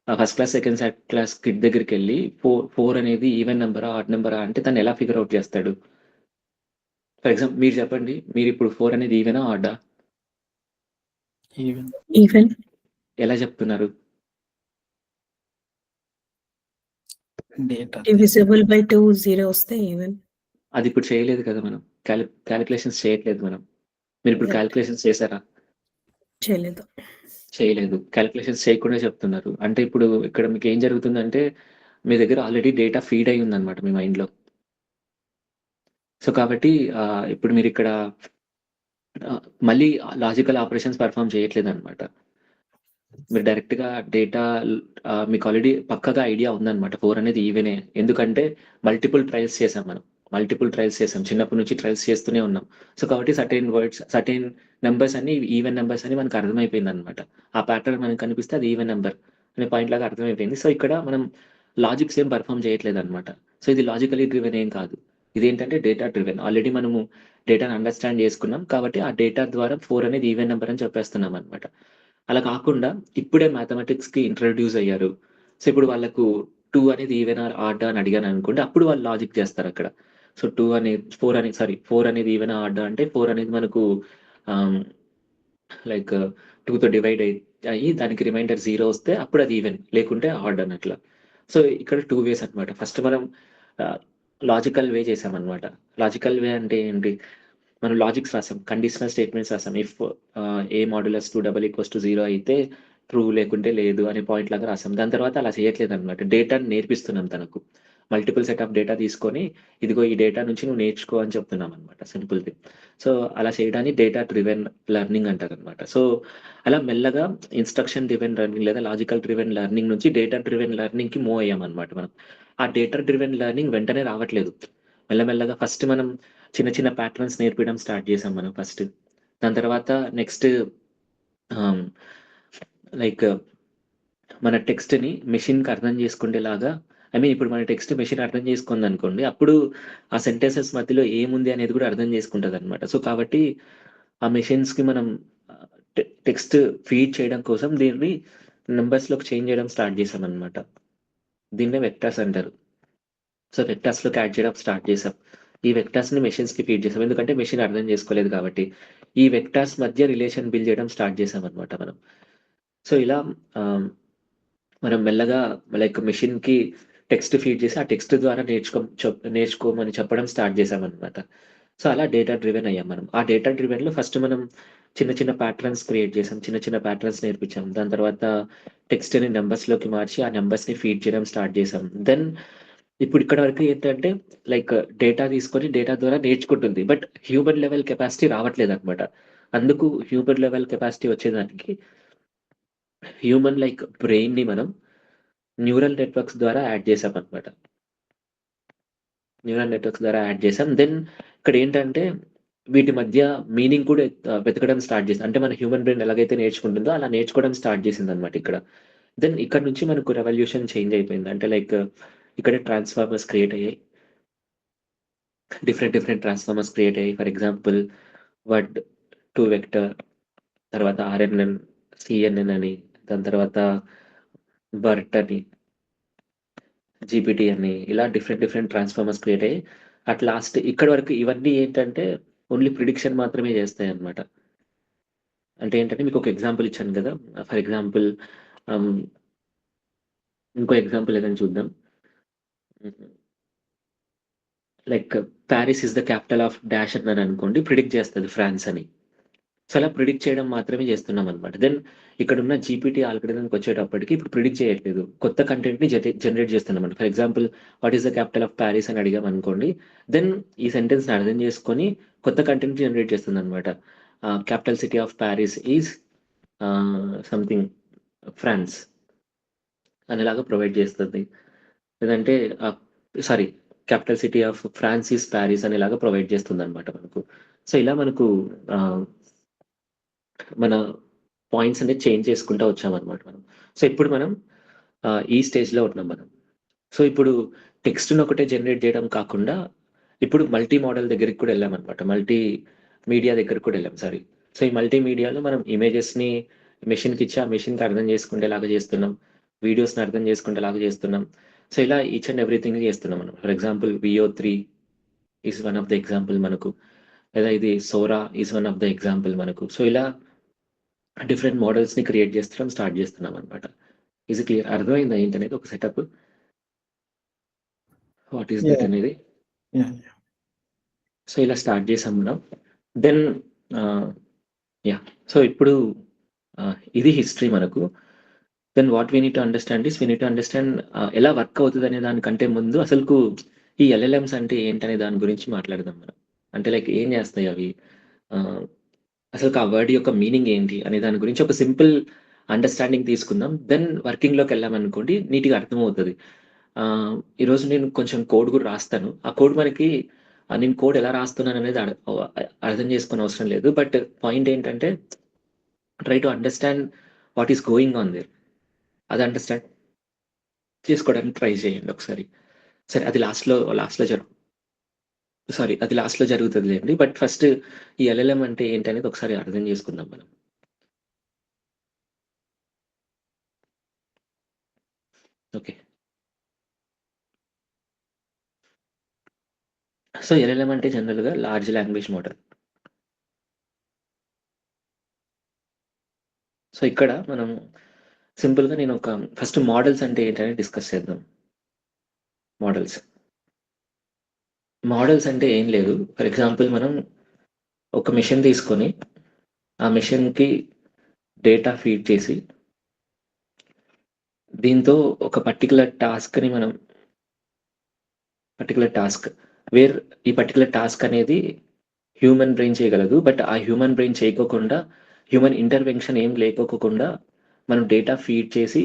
first class second class kid దగ్గరికి వెళ్ళి 4 అనేది ఈవెన్ నెంబరా ఆడ్ నెంబరా అంటే తను ఎలా ఫిగర్ అవుట్ చేస్తాడు? ఫర్ ఎగ్జాంపుల్ మీరు చెప్పండి, మీరు ఇప్పుడు 4 అనేది ఈవెనా ఆడా? ఈవెన్. ఎలా చెప్తున్నారు? డివిజిబుల్ బై 2 0 వస్తే ఈవెన్. అది ఇప్పుడు చేయలేదు కదా, మనం క్యాలిక్యులేషన్స్ చేయట్లేదు మనం. మీరు ఇప్పుడు క్యాలిక్యులేషన్స్ చేశారా? చేయలేదు. క్యాలిక్యులేషన్స్ చేయకుండా చెప్తున్నారు. అంటే ఇప్పుడు ఇక్కడ మీకు ఏం జరుగుతుందంటే, మీ దగ్గర ఆల్రెడీ డేటా ఫీడ్ అయి ఉందన్నమాట మీ మైండ్లో. సో కాబట్టి ఇప్పుడు మీరు ఇక్కడ మళ్ళీ లాజికల్ ఆపరేషన్స్ పర్ఫామ్ చేయట్లేదు అనమాట. మీరు డైరెక్ట్గా డేటా మీకు ఆల్రెడీ పక్కగా ఐడియా ఉందన్నమాట 4 అనేది ఈవెనే. ఎందుకంటే మల్టిపుల్ ట్రయల్స్ చేసాం, చిన్నప్పటి నుంచి ట్రయల్స్ చేస్తూనే ఉన్నాం. సో కాబట్టి సర్టెన్ వర్డ్స్, సర్టెన్ నెంబర్స్ అన్ని ఈవెన్ నెంబర్స్ అని మనకు అర్థమైపోయింది అనమాట. ఆ ప్యాటర్న్ మనకు కనిపిస్తే అది ఈవెన్ నెంబర్ అనే పాయింట్ లాగా అర్థమైపోయింది. సో ఇక్కడ మనం లాజిక్స్ ఏం పర్ఫామ్ చేయట్లేదు అనమాట. సో ఇది లాజికలీ డ్రివెన్ ఏం కాదు, ఇదేంటంటే డేటా డ్రివెన్. ఆల్రెడీ మనము డేటాను అండర్స్టాండ్ చేసుకున్నాం కాబట్టి ఆ డేటా ద్వారా 4 అనేది ఈవెన్ నెంబర్ అని చెప్పేస్తున్నాం అనమాట. అలా కాకుండా ఇప్పుడే మ్యాథమెటిక్స్కి ఇంట్రడ్యూస్ అయ్యారు. సో ఇప్పుడు వాళ్ళకు 2 అనేది ఈవెన్ ఆర్ ఆడ్ అని అడిగాను అనుకోండి, అప్పుడు వాళ్ళు లాజిక్ చేస్తారు అక్కడ. సో 4 అనేది ఈవెన్ ఆడ్ అంటే 4 అనేది మనకు లైక్ 2తో డివైడ్ అయ్యి దానికి రిమైండర్ 0 వస్తే అప్పుడు అది ఈవెన్, లేకుంటే ఆడ్ అన్నట్లా. సో ఇక్కడ 2 వేస్ అనమాట. ఫస్ట్ మనం లాజికల్ వే చేసామన్నమాట. లాజికల్ వే అంటే ఏంటి, మనం లాజిక్స్ రాసాం, కండిషనల్ స్టేట్మెంట్స్ రాసాం. ఇఫ్ A mod 2 = 0 అయితే ట్రూ లేకుంటే లేదు అనే పాయింట్ లాగా రాసాం. దాని తర్వాత అలా చేయట్లేదనమాట. డేటాని నేర్పిస్తున్నాం తనకు. మల్టిపుల్ సెట్ ఆఫ్ డేటా తీసుకొని, ఇదిగో ఈ డేటా నుంచి నువ్వు నేర్చుకో అని చెప్తున్నామనమాట. Simple thing. సో, అలా చేయడాన్ని డేటా డ్రివెన్ లెర్నింగ్ అంటారనమాట. సో, అలా మెల్లగా ఇన్‌స్ట్రక్షన్ డ్రివెన్ లెర్నింగ్ లేదా లాజికల్ డ్రివెన్ లెర్నింగ్ నుంచి డేటా డ్రివెన్ లెర్నింగ్‌కి మూవ్ అయ్యామనమాట మనం. ఆ డేటా డ్రివెన్ లెర్నింగ్ వెంటనే రావట్లేదు. మెల్లమెల్లగా ఫస్ట్ మనం చిన్న చిన్న ప్యాటర్న్స్ నేర్పియడం స్టార్ట్ చేసాం మనం ఫస్ట్. దాని తర్వాత నెక్స్ట్ ఆహ్, లైక్ మన టెక్స్ట్‌ని మెషిన్‌కి అర్థం చేసుకునేలాగా ఇప్పుడు మన టెక్స్ట్ మెషిన్ అర్థం చేసుకుందనుకోండి. అప్పుడు ఆ సెంటెన్సెస్ మధ్యలో ఏముంది అనేది కూడా అర్థం చేసుకుంటదనమాట. సో, కాబట్టి ఆ మెషిన్స్‌కి మనం టెక్స్ట్ ఫీడ్ చేయడం కోసం దీన్ని నంబర్స్‌లోకి చేంజ్ చేయడం స్టార్ట్ చేసామనమాట. దీన్నే వెక్టర్స్ అంటారు. సో, వెక్టర్స్‌లోకి యాడ్ చేయడం స్టార్ట్ చేసాం. ఈ వెక్టర్స్‌ని మెషిన్స్‌కి ఫీడ్ చేసాం. ఎందుకంటే మెషిన్ అర్థం చేసుకోలేదు కాబట్టి. ఈ వెక్టర్స్ మధ్య రిలేషన్ బిల్డ్ చేయడం స్టార్ట్ చేసామనమాట మనం. సో, ఇలా ఆహ్, మనం మెల్లగా లైక్ మెషిన్‌కి టెక్స్ట్ ఫీడ్ చేసి, ఆ టెక్స్ట్ ద్వారా నేర్చుకోమని చెప్పడం స్టార్ట్ చేసామనమాట. సో, అలా డేటా డ్రివెన్ అయ్యాం మనం. ఆ డేటా డ్రివెన్‌లో ఫస్ట్ మనం చిన్న చిన్న ప్యాటర్న్స్ క్రియేట్ చేసాం. చిన్న చిన్న ప్యాటర్న్స్ నేర్పించాం. దాని తర్వాత టెక్స్ట్‌ని నంబర్స్‌లోకి మార్చి, ఆ నంబర్స్‌ని ఫీడ్ చేయడం స్టార్ట్ చేసాం. దెన్ ఇప్పుడు ఇక్కడ వరకు ఏంటంటే లైక్ డేటా తీసుకొని డేటా ద్వారా నేర్చుకుంటుంది. బట్ హ్యూమన్ లెవెల్ కెపాసిటీ రావట్లేదనమాట. అందుకు హ్యూమన్ లెవెల్ కెపాసిటీ వచ్చేదానికి హ్యూమన్ లైక్ బ్రెయిన్‌ని మనం న్యూరల్ నెట్వర్క్స్ ద్వారా యాడ్ చేసామనమాట. న్యూరల్ నెట్వర్క్స్ ద్వారా యాడ్ చేసాం. దెన్ ఇక్కడేంటంటే వీటి మధ్య మీనింగ్ కూడా వెతకడం స్టార్ట్ చేసాం. అంటే మన హ్యూమన్ బ్రెయిన్ ఎలాగైతే నేర్చుకుంటుందో అలా నేర్చుకోవడం స్టార్ట్ చేసిందనమాట ఇక్కడ. దెన్ ఇక్కడ నుంచి మనకు రెవల్యూషన్ చేంజ్ అయిపోయింది. అంటే లైక్ ఇక్కడే ట్రాన్స్‌ఫార్మర్స్ క్రియేట్ అయ్యాయి. డిఫరెంట్ ట్రాన్స్‌ఫార్మర్స్ క్రియేట్ అయ్యాయి. For example word to vector, తర్వాత ఆర్ఎన్ఎన్, సీఎన్ఎన్ అని, దాని తర్వాత బర్ట్ అని, జీపీటీ అని ఇలా డిఫరెంట్ ట్రాన్స్‌ఫార్మర్స్ క్రియేట్ అయ్యాయి. అట్ లాస్ట్ ఇక్కడి వరకు ఇవన్నీ ఏంటంటే ఓన్లీ ప్రిడిక్షన్ మాత్రమే చేస్తాయన్నమాట. అంటే ఏంటంటే మీకొక ఎగ్జాంపుల్ ఇచ్చాను గదా! ఫర్ ఎగ్జాంపుల్ ఆహ్, ఇంకో ఎగ్జాంపుల్ ఏదైనా చూద్దాం. హుహు. Like Paris is the capital of dash అన్నాననుకోండి ప్రిడిక్ట్ చేస్తది ఫ్రాన్స్ అని. సో, అలా ప్రిడిక్ట్ చేయడం మాత్రమే చేస్తున్నామనమాట. దెన్ ఇక్కడున్న జీపీటీ ఆల్గోరిథంకొచ్చేటప్పటికి ఇప్పుడు ప్రిడిక్ట్ చేయట్లేదు. కొత్త కంటెంట్‌ని జనరేట్ చేస్తున్నామన్నమాట. For example what is the capital of Paris అని అడిగామనుకోండి. దెన్ ఈ సెంటెన్స్‌ని అర్థం చేసుకొని కొత్త కంటెంట్ జనరేట్ చేస్తుందనమాట. Capital city of Paris is something France అనేలాగా ప్రొవైడ్ చేస్తది. లేదంటే ah, sorry capital city of France is Paris అనేలాగా ప్రొవైడ్ చేస్తుందనమాట మనకు. సో, ఇలా మనకు ఆహ్ మన పాయింట్స్ అనేది చేంజ్ చేసుకుంటా వచ్చామనమాట మనం. సో, ఇప్పుడు మనం ఈ స్టేజ్‌లో ఉన్నాం మనం. సో, ఇప్పుడు టెక్స్ట్‌ని ఒకటే జనరేట్ చేయడం కాకుండా, ఇప్పుడు మల్టీ మోడల్ దగ్గరికి కూడా ఎళ్ళామనమాట. మల్టీ మీడియా దగ్గరికి కూడా ఎళ్ళాం. సారీ. సో, ఈ మల్టీ మీడియాలో మనం ఇమేజెస్‌ని మెషిన్‌కిచ్చి, ఆ మెషిన్‌కి అర్థం చేసుకునేలాగా చేస్తున్నాం. వీడియోస్‌ని అర్థం చేసుకునేలాగా చేస్తున్నాం. సో, ఇలా ఈచ్ అండ్ ఎవ్రీథింగ్ చేస్తున్నాం మనం. For example 'Veo 3' is one of the example మనకు. లేదా ఇది 'Sora' is one of the example మనకు. సో, ఇలా డిఫరెంట్ మోడల్స్‌ని క్రియేట్ చేస్తడం స్టార్ట్ చేస్తున్నామనమాట. Is it clear? అర్థమైందా ఏంటనేది ఒక setup? What is that yeah! అనేది? యాహ్! సో, ఇలా స్టార్ట్ చేసాం మనం. దెన్ ఆహ్, యాహ్! సో, ఇప్పుడు ఇది హిస్టరీ మనకు. Then what we need to understand is we need to understand ఎలా వర్క్ అవుతదనే దానికంటే ముందు అసలుకు ఈ ఎల్ఎల్ఎమ్స్ అంటే ఏంటనే దాని గురించి మాట్లాడదాం మనం. అంటే లైక్ ఏం చేస్తాయి అవి? ఆహ్, అసలుకు ఆ వర్డ్ యొక్క మీనింగ్ ఏంటి? అనే దాని గురించి ఒక సింపుల్ అండర్‌స్టాండింగ్ తీసుకుందాం. దెన్ వర్కింగ్‌లోకెళ్ళామనుకోండి నీట్‌గా అర్థమవుతది. ఈరోజు నేను కొంచెం కోడ్ కూడా రాస్తాను. ఆ కోడ్ మనకి నేను కోడ్ ఎలా రాస్తున్నాననేది అర్థం చేసుకోనవసరం లేదు. బట్ పాయింట్ ఏంటంటే try to understand what is going on their. అది అండర్‌స్టాండ్ చేసుకోవడానికి ట్రై చేయండి ఒకసారి. సరే అది లాస్ట్‌లో అది లాస్ట్‌లో జరుగుతదిలెండి. బట్ ఫస్ట్ ఈ ఎల్ఎల్ఎం అంటే ఏంటనేది ఒకసారి అర్థం చేసుకుందాం మనం. ఓకే. సో, ఎల్ఎల్ఎం అంటే జనరల్‌గా లార్జ్ లాంగ్వేజ్ మోడల్. సో, ఇక్కడ మనం సింపుల్‌గా నేనొక ఫస్ట్ మోడల్స్ అంటే ఏంటనేది డిస్కస్ చేద్దాం. మోడల్స్. మోడల్స్ అంటే ఏం లేదు. ఫర్ ఎగ్జాంపుల్ మనం ఒక మెషిన్ తీసుకొని, ఆ మెషిన్‌కి డేటా ఫీడ్ చేసి, దీంతో ఒక పర్టిక్యులర్ టాస్క్‌ని మనం వేర్ ఈ పర్టిక్యులర్ టాస్క్ అనేది హ్యూమన్ బ్రెయిన్ చేయగలదు. బట్ ఆ హ్యూమన్ బ్రెయిన్ చేయకోకుండా, హ్యూమన్ ఇంటర్వెన్షన్ ఏం లేకోకుండా మనం డేటా ఫీడ్ చేసి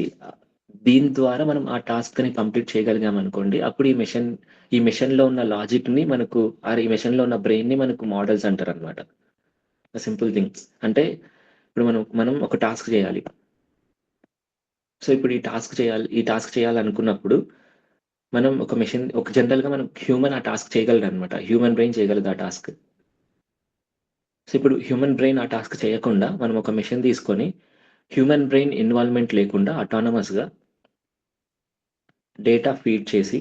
దీని ద్వారా మనం ఆ టాస్క్‌ని కంప్లీట్ చేయగలిగామనుకోండి. అప్పుడు ఈ మెషిన్‌లో ఉన్న లాజిక్‌ని మనకు ఈ మెషిన్‌లో ఉన్న బ్రెయిన్‌ని మనకు మోడల్స్ అంటారనమాట. Simple thing. అంటే ఇప్పుడు మనం ఒక టాస్క్ చేయాలి. సో, ఇప్పుడు ఈ టాస్క్ చేయాలనుకున్నప్పుడు మనం జనరల్‌గా మనం హ్యూమన్ ఆ టాస్క్ చేయగలడనమాట. హ్యూమన్ బ్రెయిన్ చేయగలదు ఆ టాస్క్. సో, ఇప్పుడు హ్యూమన్ బ్రెయిన్ ఆ టాస్క్ చేయకుండా మనం ఒక మెషిన్ తీసుకొని హ్యూమన్ బ్రెయిన్ ఇన్వాల్వ్‌మెంట్ లేకుండా అటానమస్‌గా డేటా ఫీడ్ చేసి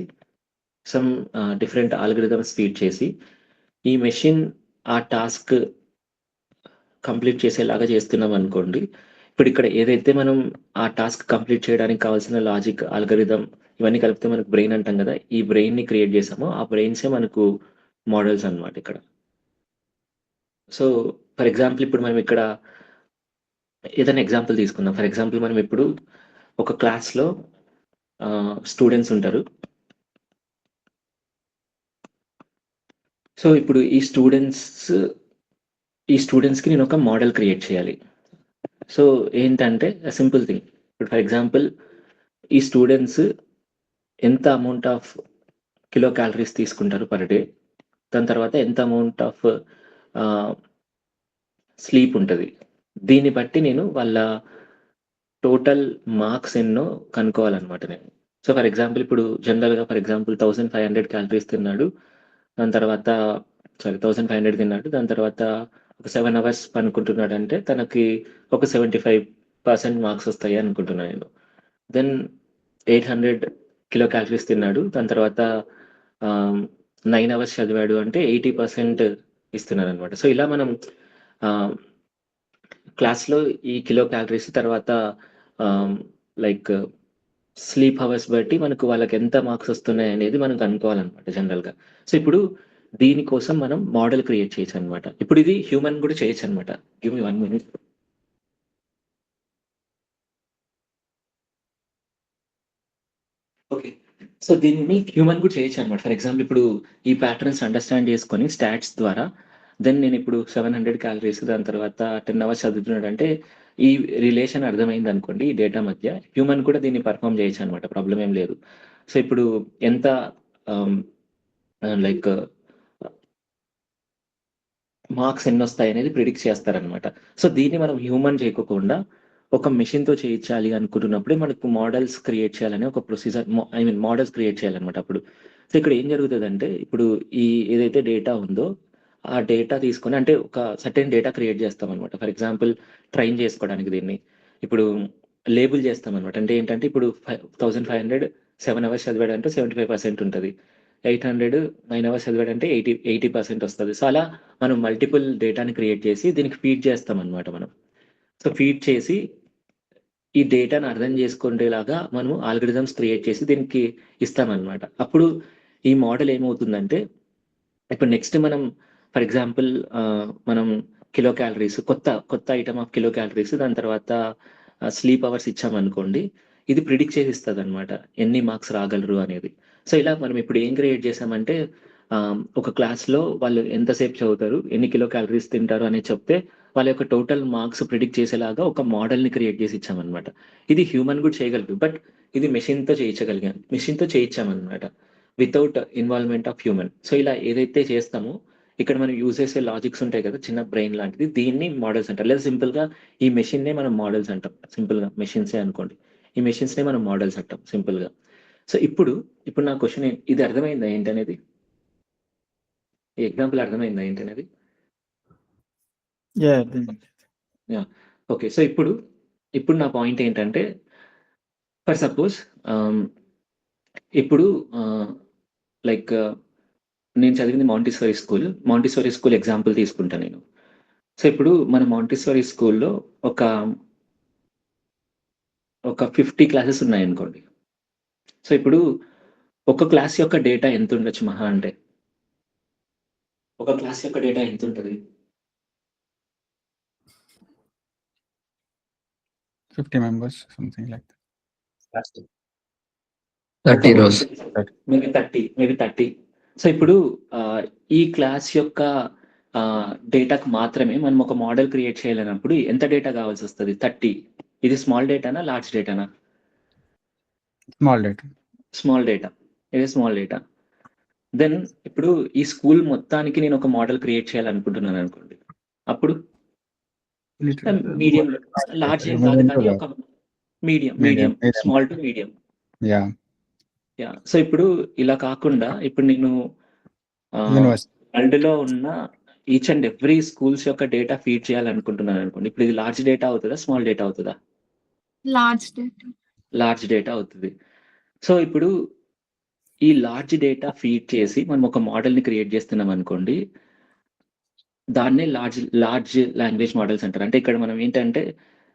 డిఫరెంట్ ఆల్గోరిథమ్స్ ఫీడ్ చేసి ఈ మెషిన్ ఆ టాస్క్ కంప్లీట్ చేసేలాగా చేస్తున్నామనుకోండి. ఇక్కడ ఏదైతే మనం ఆ టాస్క్ కంప్లీట్ చేయడానికి కావాల్సిన లాజిక్, ఆల్గోరిథం ఇవన్నీ కలిపితే మనకు బ్రెయిన్ అంటాం గదా! ఈ బ్రెయిన్‌ని క్రియేట్ చేసామో ఆ బ్రెయిన్సే మనకు మోడల్స్ అన్నమాట ఇక్కడ. సో, ఫర్ ఎగ్జాంపుల్ ఇప్పుడు మనం ఇక్కడ ఏదైనా ఎగ్జాంపుల్ తీసుకుందాం. ఫర్ ఎగ్జాంపుల్ మనం ఇప్పుడు ఒక క్లాస్‌లో స్టూడెంట్స్ ఉంటారు. సో, ఇప్పుడు ఈ స్టూడెంట్స్‌కి నేనొక మోడల్ క్రియేట్ చేయాలి. సో, ఏంటంటే సింపుల్ థింగ్. ఇప్పుడు ఫర్ ఎగ్జాంపుల్ ఈ స్టూడెంట్స్ ఎంత అమౌంట్ ఆఫ్ కిలో క్యాలరీస్ తీసుకుంటారు పర్ డే. దాని తర్వాత ఎంత అమౌంట్ ఆఫ్ ఆహ్, స్లీప్ ఉంటది. దీన్ని బట్టి నేను వాళ్ళ టోటల్ మార్క్స్ ఎన్నో కనుక్కోవాలనమాట నేను. సో, ఫర్ ఎగ్జాంపుల్ ఇప్పుడు జనరల్‌గా 1500 క్యాలరీస్ తిన్నాడు. దాని తర్వాత 1500 తిన్నాడు. దాని తర్వాత ఒక 7 అవర్స్ పనుకుంటున్నాడంటే తనకి ఒక 75% మార్క్స్ వస్తాయి అనుకుంటున్నా నేను. దెన్ 800 కిలో క్యాలరీస్ తిన్నాడు. దాని తర్వాత ఆహ్, 9 అవర్స్ చదివాడు అంటే 80% ఇస్తున్నారనమాట. సో, ఇలా మనం ఆహ్, క్లాస్‌లో ఈ కిలో క్యాలరీస్ తర్వాత ఆహ్, లైక్ స్లీప్ అవర్స్ బట్టి వాళ్ళకెంత మార్క్స్ వస్తున్నాయనేది మనం కనుక్కోవాలనమాట జనరల్‌గా. సో, ఇప్పుడు దీనికోసం మనం మోడల్ క్రియేట్ చేయొచ్చనమాట. ఇప్పుడు ఇది హ్యూమన్ గూడా చేయొచ్చనమాట. Give me 1 minute. Okay. So, దీన్ని హ్యూమన్ కూడా చేయొచ్చనమాట. ఫర్ ఎగ్జాంపుల్ ఇప్పుడు ఈ ప్యాటర్న్స్ అండర్‌స్టాండ్ చేసుకొని స్టాట్స్ ద్వారా నేనిప్పుడు 700 క్యాలరీస్ దాని తర్వాత 10 అవర్స్ చదువుతున్నాడంటే ఈ రిలేషన్ అర్థమైందనుకోండి ఈ డేటా మధ్య. హ్యూమన్ కూడా దీన్ని పెర్ఫార్మ్ చేయొచ్చనమాట. ప్రాబ్లమ్ ఏం లేదు. సో, ఇప్పుడు ఎంత ఆహ్, లైక్ మార్క్స్ ఎన్నొస్తాయనేది ప్రిడిక్ట్ చేస్తారనమాట. సో, దీన్ని మనం హ్యూమన్ చేయకోకుండా ఒక మెషిన్‌తో చేయించాలి అనుకుంటున్నప్పుడే మనకు మోడల్స్ క్రియేట్ చేయాలని ఒక ప్రొసీజర్ మోడల్స్ క్రియేట్ చేయాలనమాట అప్పుడు. సో, ఇక్కడ ఏం జరుగుతదంటే ఇప్పుడు ఏదైతే డేటా ఉందో ఆ డేటా తీసుకొని అంటే ఒక సర్టెన్ డేటా క్రియేట్ చేస్తామనమాట. ఫర్ ఎగ్జాంపుల్ ట్రైన్ చేసుకోవడానికి దీన్ని. ఇప్పుడు లేబుల్ చేస్తామనమాట. అంటే ఏంటంటే ఇప్పుడు 1500 7 అవర్స్ చదివాడంటే 75% ఉంటది. 800 9 అవర్స్ చదివాడంటే 80% వస్తది. సో, అలా మనం మల్టిపుల్ డేటాని క్రియేట్ చేసి దీనికి ఫీడ్ చేస్తామనమాట మనం. సో, ఫీడ్ చేసి ఈ డేటాను అర్థం చేసుకునేలాగా మనము ఆల్గోరిథమ్స్ క్రియేట్ చేసి దీనికి ఇస్తామనమాట. అప్పుడు ఈ మోడల్ ఏమవుతుందంటే ఇప్పుడు నెక్స్ట్ మనం ఫర్ ఎగ్జాంపుల్ మనం కిలో క్యాలరీస్ కొత్త ఐటెమ్ ఆఫ్ కిలో క్యాలరీస్ దాని తర్వాత స్లీప్ అవర్స్ ఇచ్చామనుకోండి. ఇది ప్రిడిక్ట్ చేసి ఇస్తదనమాట. ఎన్ని మార్క్స్ రాగలరు అనేది. సో, ఇలా మనం ఇప్పుడు ఏం క్రియేట్ చేసామంటే ఒక క్లాస్‌లో వాళ్ళు ఎంతసేపు చదువుతారు, ఎన్ని కిలో క్యాలరీస్ తింటారు అనేది చెప్తే వాళ్ళ యొక్క టోటల్ మార్క్స్ ప్రిడిక్ట్ చేసేలాగా ఒక మోడల్‌ని క్రియేట్ చేసి ఇచ్చామనమాట. ఇది హ్యూమన్ కూడా చేయగలదు. బట్ ఇది మెషిన్‌తో చేయించామనమాట. Without involvement of human. So, ఇలా ఏదైతే చేస్తామో ఇక్కడ మనం యూజ్ చేసే లాజిక్స్ ఉంటాయి కదా! చిన్న బ్రెయిన్ లాంటిది. దీన్ని మోడల్స్ అంటారు. లేదా సింపుల్‌గా ఈ మెషిన్‌నే మనం మోడల్స్ అంటాం. సింపుల్‌గా మెషిన్సే అనుకోండి. ఈ మెషిన్స్‌నే మనం మోడల్స్ అంటాం సింపుల్‌గా. సో, ఇప్పుడు నా క్వెషన్ ఇది అర్థమైందా ఏంటనేది? ఈ ఎగ్జాంపుల్ అర్థమైందా ఏంటనేది? యాహ్! అర్థమైంది. యాహ్! ఓకే. సో, ఇప్పుడు నా పాయింట్ ఏంటంటే ఫర్ సపోజ్ ఆహ్, ఇప్పుడు ఆహ్, లైక్ నేను చదివింది Montessori school. Montessori school example తీసుకుంటా నేను. సో, ఇప్పుడు మన మాంటిసోరీ స్కూల్‌లో ఒక, ఒక 50 క్లాసెస్ ఉన్నాయనుకోండి. సో, ఇప్పుడు ఒక క్లాస్ యొక్క డేటా ఎంతుండొచ్చు మహా అంటే? ఒక క్లాస్ యొక్క డేటా ఎంతుంటది? 50 members something like that. 30 rows. Maybe 30. So ఇప్పుడు ఈ క్లాస్ యొక్క డేటాకు మాత్రమే మనం ఒక మోడల్ క్రియేట్ చేయాలన్నప్పుడు ఎంత డేటా కావాల్సి వస్తుంది? 30. ఇది small డేటానా large డేటానా? Small data. Small data. ఇది స్మాల్ డేటా. దెన్ ఇప్పుడు ఈ స్కూల్ మొత్తానికి నేను ఒక మోడల్ క్రియేట్ చేయాలనుకుంటున్నాను అనుకోండి, అప్పుడు మీడియం, లార్జ్ ఏం కాదు కానీ ఒక medium, small to medium. Yeah. So ఇప్పుడు ఇలా కాకుండా ఇప్పుడు నేను వరల్డ్ లో ఉన్న ఈచ్ అండ్ ఎవ్రీ స్కూల్స్ యొక్క డేటా ఫీడ్ చేయాలనుకుంటున్నాను అనుకోండి, ఇప్పుడు ఇది లార్జ్ డేటా అవుతుందా స్మాల్ డేటా అవుతుందా? లార్జ్ డేటా అవుతుంది. సో ఇప్పుడు ఈ లార్జ్ డేటా ఫీడ్ చేసి మనం ఒక మోడల్ ని క్రియేట్ చేస్తున్నాం అనుకోండి, దాన్నే లార్జ్ లాంగ్వేజ్ మోడల్స్ అంటారు. అంటే ఇక్కడ మనం ఏంటంటే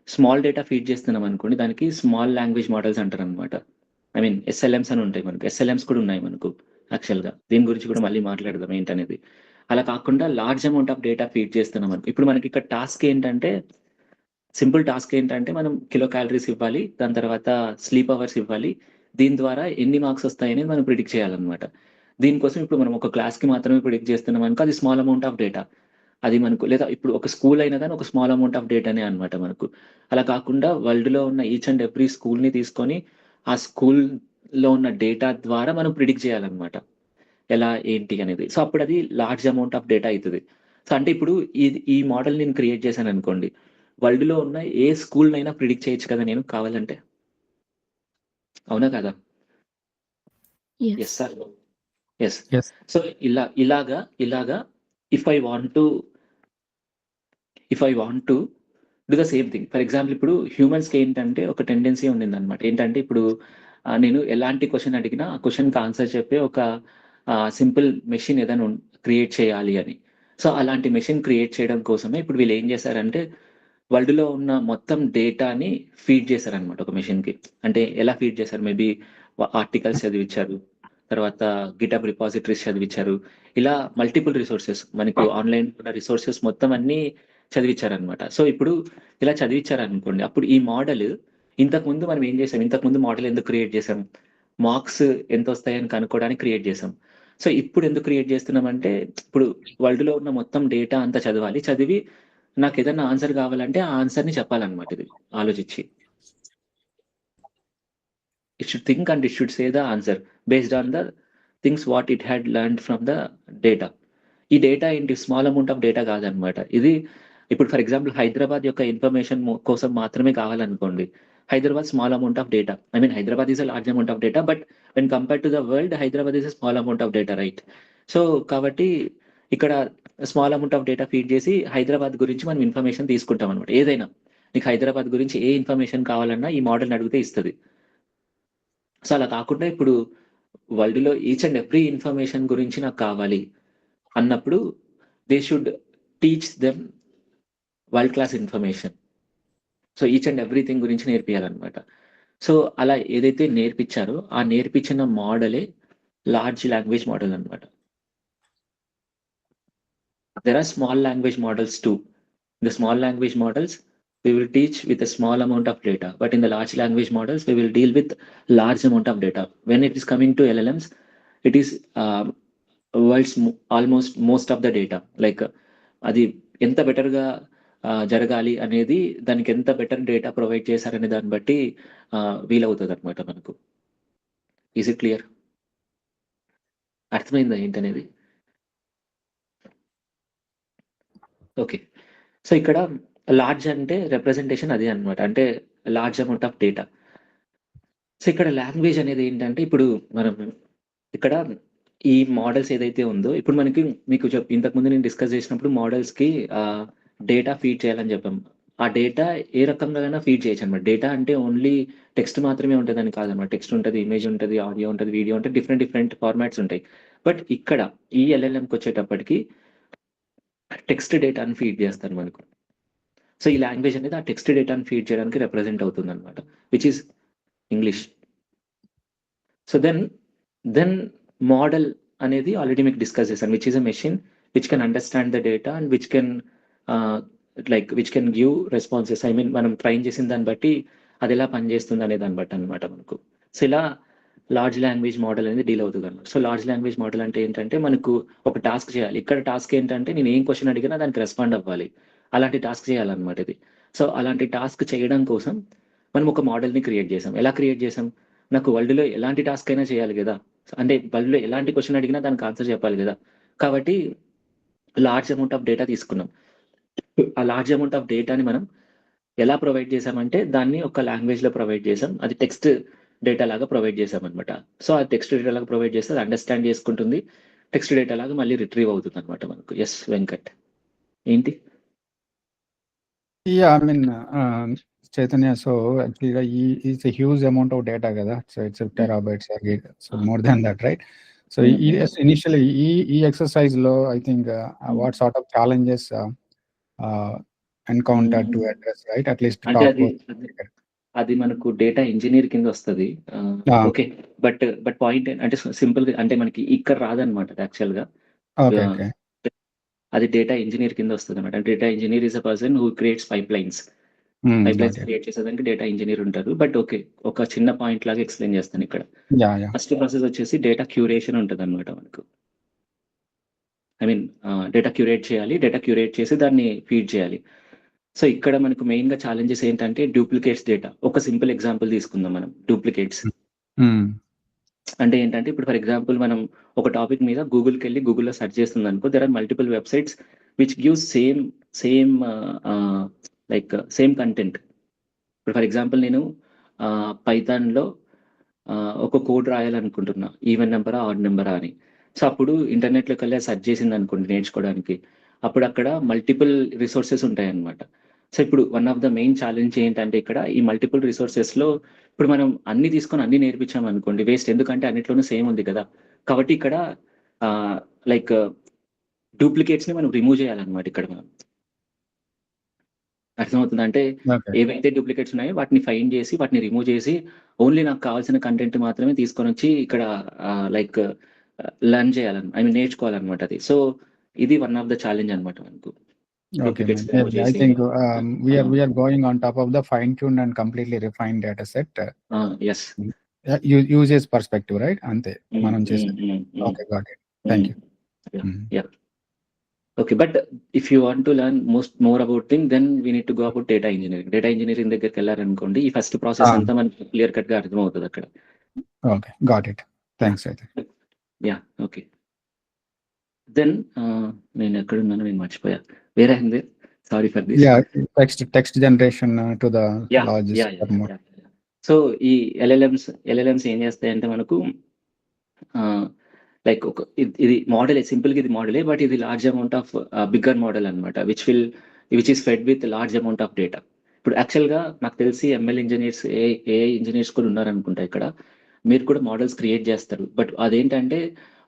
స్మాల్ డేటా ఫీడ్ చేస్తున్నాం అనుకోండి, దానికి స్మాల్ లాంగ్వేజ్ మోడల్స్ అంటారు అనమాట. ఐ మీన్ SLMs అని ఉంటాయి మనకు. SLMs కూడా ఉన్నాయి మనకు యాక్చువల్గా. దీని గురించి కూడా మళ్ళీ మాట్లాడదాం ఏంటనేది. అలా కాకుండా large amount of data feed చేస్తున్నాం అనుకో. ఇప్పుడు మనకి ఇక్కడ టాస్క్ ఏంటంటే, సింపుల్ టాస్క్ ఏంటంటే మనం కిలో క్యాలరీస్ ఇవ్వాలి, దాని తర్వాత స్లీప్ అవర్స్ ఇవ్వాలి. దీని ద్వారా ఎన్ని మార్క్స్ వస్తాయని మనం ప్రిడిక్ట్ చేయాలన్నమాట. దీనికోసం ఇప్పుడు మనం ఒక క్లాస్కి మాత్రమే ప్రిడిక్ట్ చేస్తున్నాం అనుకో, అది స్మాల్ అమౌంట్ ఆఫ్ డేటా. అది మనకు, లేదా ఇప్పుడు ఒక స్కూల్ అయినా కానీ ఒక స్మాల్ అమౌంట్ ఆఫ్ డేటానే అనమాట మనకు. అలా కాకుండా వరల్డ్లో ఉన్న ఈచ్ అండ్ ఎవ్రీ స్కూల్ని తీసుకొని ఆ స్కూల్లో ఉన్న డేటా ద్వారా మనం ప్రిడిక్ట్ చేయాలన్నమాట ఎలా ఏంటి అనేది. సో అప్పుడు అది లార్జ్ అమౌంట్ ఆఫ్ డేటా అవుతుంది. సో అంటే ఇప్పుడు ఈ మోడల్ నేను క్రియేట్ చేశాను అనుకోండి, వరల్డ్లో ఉన్న ఏ స్కూల్నైనా ప్రిడిక్ట్ చేయొచ్చు కదా నేను కావాలంటే, అవునా కదా? Yes sir. ఎస్. సో ఇలాగా if I want to do the same thing. For example ఇప్పుడు హ్యూమన్స్కి ఏంటంటే ఒక టెండెన్సీ ఉండింది అనమాట. ఏంటంటే ఇప్పుడు నేను ఎలాంటి క్వశ్చన్ అడిగినా ఆ క్వశ్చన్కి ఆన్సర్ చెప్పే ఒక సింపుల్ మెషిన్ ఏదైనా క్రియేట్ చేయాలి అని. సో అలాంటి మెషిన్ క్రియేట్ చేయడం కోసమే ఇప్పుడు వీళ్ళు ఏం చేశారంటే వరల్డ్లో ఉన్న మొత్తం డేటాని ఫీడ్ చేశారనమాట ఒక మెషిన్కి. అంటే ఎలా ఫీడ్ చేశారు? మేబీ ఆర్టికల్స్ చదివించారు, తర్వాత గిటబ్ రిపాజిటరీస్ చదివించారు, ఇలా మల్టిపుల్ రిసోర్సెస్ మనకు ఆన్లైన్ ఉన్న రిసోర్సెస్ మొత్తం అన్ని చదివించారనమాట. సో ఇప్పుడు ఇలా చదివించారనుకోండి, అప్పుడు ఈ మోడల్ ఇంతకుముందు మనం ఏం చేసాం? ఇంతకుముందు మోడల్ ఎందుకు క్రియేట్ చేసాం? మార్క్స్ ఎంత వస్తాయని కనుక్కోవడానికి క్రియేట్ చేసాం. సో ఇప్పుడు ఎందుకు క్రియేట్ చేస్తున్నామంటే ఇప్పుడు వరల్డ్లో ఉన్న మొత్తం డేటా అంతా చదివి నాకు ఏదైనా ఆన్సర్ కావాలంటే ఆ ఆన్సర్ని చెప్పాలన్నమాట. ఇది ఆలోచించి it should think and it should say the answer based on the things what it had learned from the data. ఈ డేటా ఏంటి? స్మాల్ అమౌంట్ ఆఫ్ డేటా కాదనమాట ఇది. ఇప్పుడు ఫర్ ఎగ్జాంపుల్ హైదరాబాద్ యొక్క ఇన్ఫర్మేషన్ కోసం మాత్రమే కావాలనుకోండి, Hyderabad small amount of data. I mean Hyderabad is a large amount of data, but when compare to the world Hyderabad is a small amount of data, right? So కాబట్టి ఇక్కడ small amount of data feed చేసి హైదరాబాద్ గురించి మనం information తీసుకుంటాం అనమాట. ఏదైనా నీకు హైదరాబాద్ గురించి ఏ ఇన్ఫర్మేషన్ కావాలన్నా ఈ మోడల్ని అడిగితే ఇస్తుంది. సో అలా కాకుండా ఇప్పుడు వరల్డ్లో ఈచ్ అండ్ ఎవ్రీ ఇన్ఫర్మేషన్ గురించి నాకు కావాలి అన్నప్పుడు they should teach them world class information. So each and everything గురించి నేర్పియాలన్నమాట. సో అలా ఏదైతే నేర్పించారో ఆ నేర్పించిన మోడలే లార్జ్ లాంగ్వేజ్ మోడల్ అనమాట. There are small language models too. The small language models we will teach with a small amount of data, but in the large language models we will deal with large amount of data. When it is coming to LLMs, it is world's almost most of the data. Like అది ఎంత బెటర్గా జరగాలి అనేది, దానికి ఎంత better data provide చేశారనే దాన్ని బట్టి వీలవుతుంది అనమాట మనకు. Is it clear? అర్థమైందా ఏంటనేది? ఓకే. సో ఇక్కడ లార్జ్ అంటే రిప్రజెంటేషన్ అదే అనమాట, అంటే large amount of data. So ఇక్కడ లాంగ్వేజ్ అనేది ఏంటంటే ఇప్పుడు మనం ఇక్కడ ఈ మోడల్స్ ఏదైతే ఉందో ఇప్పుడు మనకి మీకు ఇంతకుముందు నేను డిస్కస్ చేసినప్పుడు మోడల్స్కి డేటా ఫీడ్ చేయాలని చెప్పాం. ఆ డేటా ఏ రకంగా ఫీడ్ చేయొచ్చు అనమాట. డేటా అంటే ఓన్లీ టెక్స్ట్ మాత్రమే ఉంటుందని కాదనమాట. టెక్స్ట్ ఉంటుంది, ఇమేజ్ ఉంటుంది, ఆడియో ఉంటుంది, వీడియో ఉంటుంది, డిఫరెంట్ ఫార్మాట్స్ ఉంటాయి. బట్ ఇక్కడ ఈ LLMకి వచ్చేటప్పటికి టెక్స్ట్ డేటాని ఫీడ్ చేస్తారు మనకు. సో ఈ లాంగ్వేజ్ అనేది ఆ టెక్స్ట్ డేటాని ఫీడ్ చేయడానికి రిప్రజెంట్ అవుతుంది అనమాట, which is English. So then model అనేది ఆల్రెడీ మీకు డిస్కస్ చేశాను, which is a machine which can understand the data and which can give responses. I mean మనం ట్రైన్ చేసిన దాన్ని బట్టి అది ఎలా పనిచేస్తుంది అనే దాన్ని బట్టి అనమాట మనకు. సో ఇలా లార్జ్ లాంగ్వేజ్ మోడల్ అనేది డీల్ అవుతుంది అనమాట. సో లార్జ్ లాంగ్వేజ్ మోడల్ అంటే ఏంటంటే మనకు ఒక టాస్క్ చేయాలి. ఇక్కడ టాస్క్ ఏంటంటే నేను ఏం క్వశ్చన్ అడిగినా దానికి రెస్పాండ్ అవ్వాలి. అలాంటి టాస్క్ చేయాలన్నమాట ఇది. సో అలాంటి టాస్క్ చేయడం కోసం మనం ఒక మోడల్‌ని క్రియేట్ చేసాం. ఎలా క్రియేట్ చేసాం? నాకు వరల్డ్‌లో ఎలాంటి టాస్క్ అయినా చేయాలి గదా! అంటే వరల్డ్‌లో ఎలాంటి క్వశ్చన్ అడిగినా దానికి ఆన్సర్ చెప్పాలి గదా! కాబట్టి లార్జ్ అమౌంట్ ఆఫ్ డేటా తీసుకున్నాం. ఆ లార్జ్ అమౌంట్ ఆఫ్ డేటాని మనం ఎలా ప్రొవైడ్ చేసామంటే దాన్ని ఒక లాంగ్వేజ్‌లో ప్రొవైడ్ చేసాం. అది టెక్స్ట్ డేటా లాగా ప్రొవైడ్ చేసామనమాట. సో ఆ టెక్స్ట్ డేటా లాగా ప్రొవైడ్ చేస్తే అది అండర్‌స్టాండ్ చేసుకుంటుంది. టెక్స్ట్ డేటా లాగా మళ్ళీ రిట్రీవ్ అవుతుందనమాట మనకు. యెస్ వెంకట్. ఏంటి? Yeah, I mean, Chaitanya, so actually it's a huge amount of data కదా. So it's a terabytes or gig, so more than that, right? So yes, initially ఈ exercise లో I think what sort of challenges encountered to address, right? At least అంటే talk about. అది మనకు data engineer కింద వస్తది. Okay. But point అంటే సింపుల్‌గా అంటే మనకి ఇక్కడ రాదనమాట అది యాక్చువల్‌గా. Okay. అది డేటా ఇంజినీర్ కింద వస్తదనమాట. Data engineer is a person who creates pipelines. Pipelines create చేసేదానికి డేటా ఇంజినీర్ ఉంటారు. But okay. ఒక చిన్న పాయింట్ లాగా ఎక్స్‌ప్లెయిన్ చేస్తాను ఇక్కడ. Yeah. ఫస్ట్ ప్రాసెస్ వచ్చేసి డేటా క్యూరేషన్ ఉంటదనమాట మనకు. ఐ మీన్ డేటా క్యూరేట్ చేయాలి. డేటా క్యూరేట్ చేసి దాన్ని ఫీడ్ చేయాలి. సో ఇక్కడ మనకు మెయిన్‌గా ఛాలెంజెస్ ఏంటంటే డూప్లికేట్స్ డేటా. ఒక సింపుల్ ఎగ్జాంపుల్ తీసుకుందాం మనం. డూప్లికేట్స్. అంటే ఏంటంటే ఇప్పుడు ఫర్ ఎగ్జాంపుల్ మనం ఒక టాపిక్ మీద గూగుల్‌కెళ్ళి గూగుల్‌లో సెర్చ్ చేస్తుందనుకో there are multiple websites which gives same content. ఇప్పుడు ఫర్ ఎగ్జాంపుల్ నేను పైథాన్‌లో ఒక కోడ్ రాయాలనుకుంటున్నా. ఈవెన్ నంబరా, ఆడ్ నంబరా అని. సో అప్పుడు ఇంటర్నెట్‌లోకెళ్ళి సెర్చ్ చేసిందనుకోండి నేర్చుకోవడానికి. అప్పుడు అక్కడ మల్టిపుల్ రిసోర్సెస్ ఉంటాయన్నమాట. సో ఇప్పుడు one of the main challenge ఏంటంటే ఇక్కడ ఈ మల్టిపుల్ రిసోర్సెస్‌లో ఇప్పుడు మనం అన్నీ తీసుకొని అన్నీ నేర్పించామనుకోండి వేస్ట్. ఎందుకంటే అన్నిట్లోనూ సేమ్ ఉంది కదా! కాబట్టి ఇక్కడ ఆహ్, లైక్ డూప్లికేట్స్‌ని మనం రిమూవ్ చేయాలన్నమాట ఇక్కడ మనం. అర్థమవుతుందా? అంటే Okay. ఏవైతే డూప్లికేట్స్ ఉన్నాయో వాటిని ఫైండ్ చేసి, వాటిని రిమూవ్ చేసి ఓన్లీ నాకు కావాల్సిన కంటెంట్ మాత్రమే తీసుకొనొచ్చి ఇక్కడ లెర్న్ ఐ మీన్ నేర్చుకోవాలన్నమాట అది. సో ఇది వన్ ఆఫ్ ద ఛాలెంజ్ అన్నమాట మనకు. Okay, man. Duplicates remove I చేసి think we are going on top of the fine-tuned and completely refined data set. Yes. Uses perspective, right? అంతే మనం చేసేది. Okay, got it. Thank you. Yeah. Okay, but if you want to learn more about thing, then we need to go about data engineering. Data engineering దగ్గరికెళ్లారనుకోండి ఈ first process అంతా మనకు clear కట్‌గా అర్థమవుతది అక్కడ. Okay, got it. Thanks, Chaitanya. Yeah, okay. Then నేను ఎక్కడున్నానో నేను మర్చిపోయా. Where I am there. Sorry for this. Yeah, text generation to the largest. Yeah. So ఈ ఎల్ఎల్ఎమ్స్ ఏం చేస్తాయంటే మనకు లైక్ ఒక ఇది మోడలే సింపుల్‌గా ఇది మోడలే. బట్ ఇది large amount of bigger model అన్నమాట. Which is fed with large amount of data. ఇప్పుడు యాక్చువల్‌గా నాకు తెలిసి ఎంఎల్ ఇంజినీర్స్, ఏఐ ఇంజినీర్స్ కూడా ఉన్నారనుకుంటా ఇక్కడ. మీరు కూడా మోడల్స్ క్రియేట్ చేస్తారు. బట్ అదేంటంటే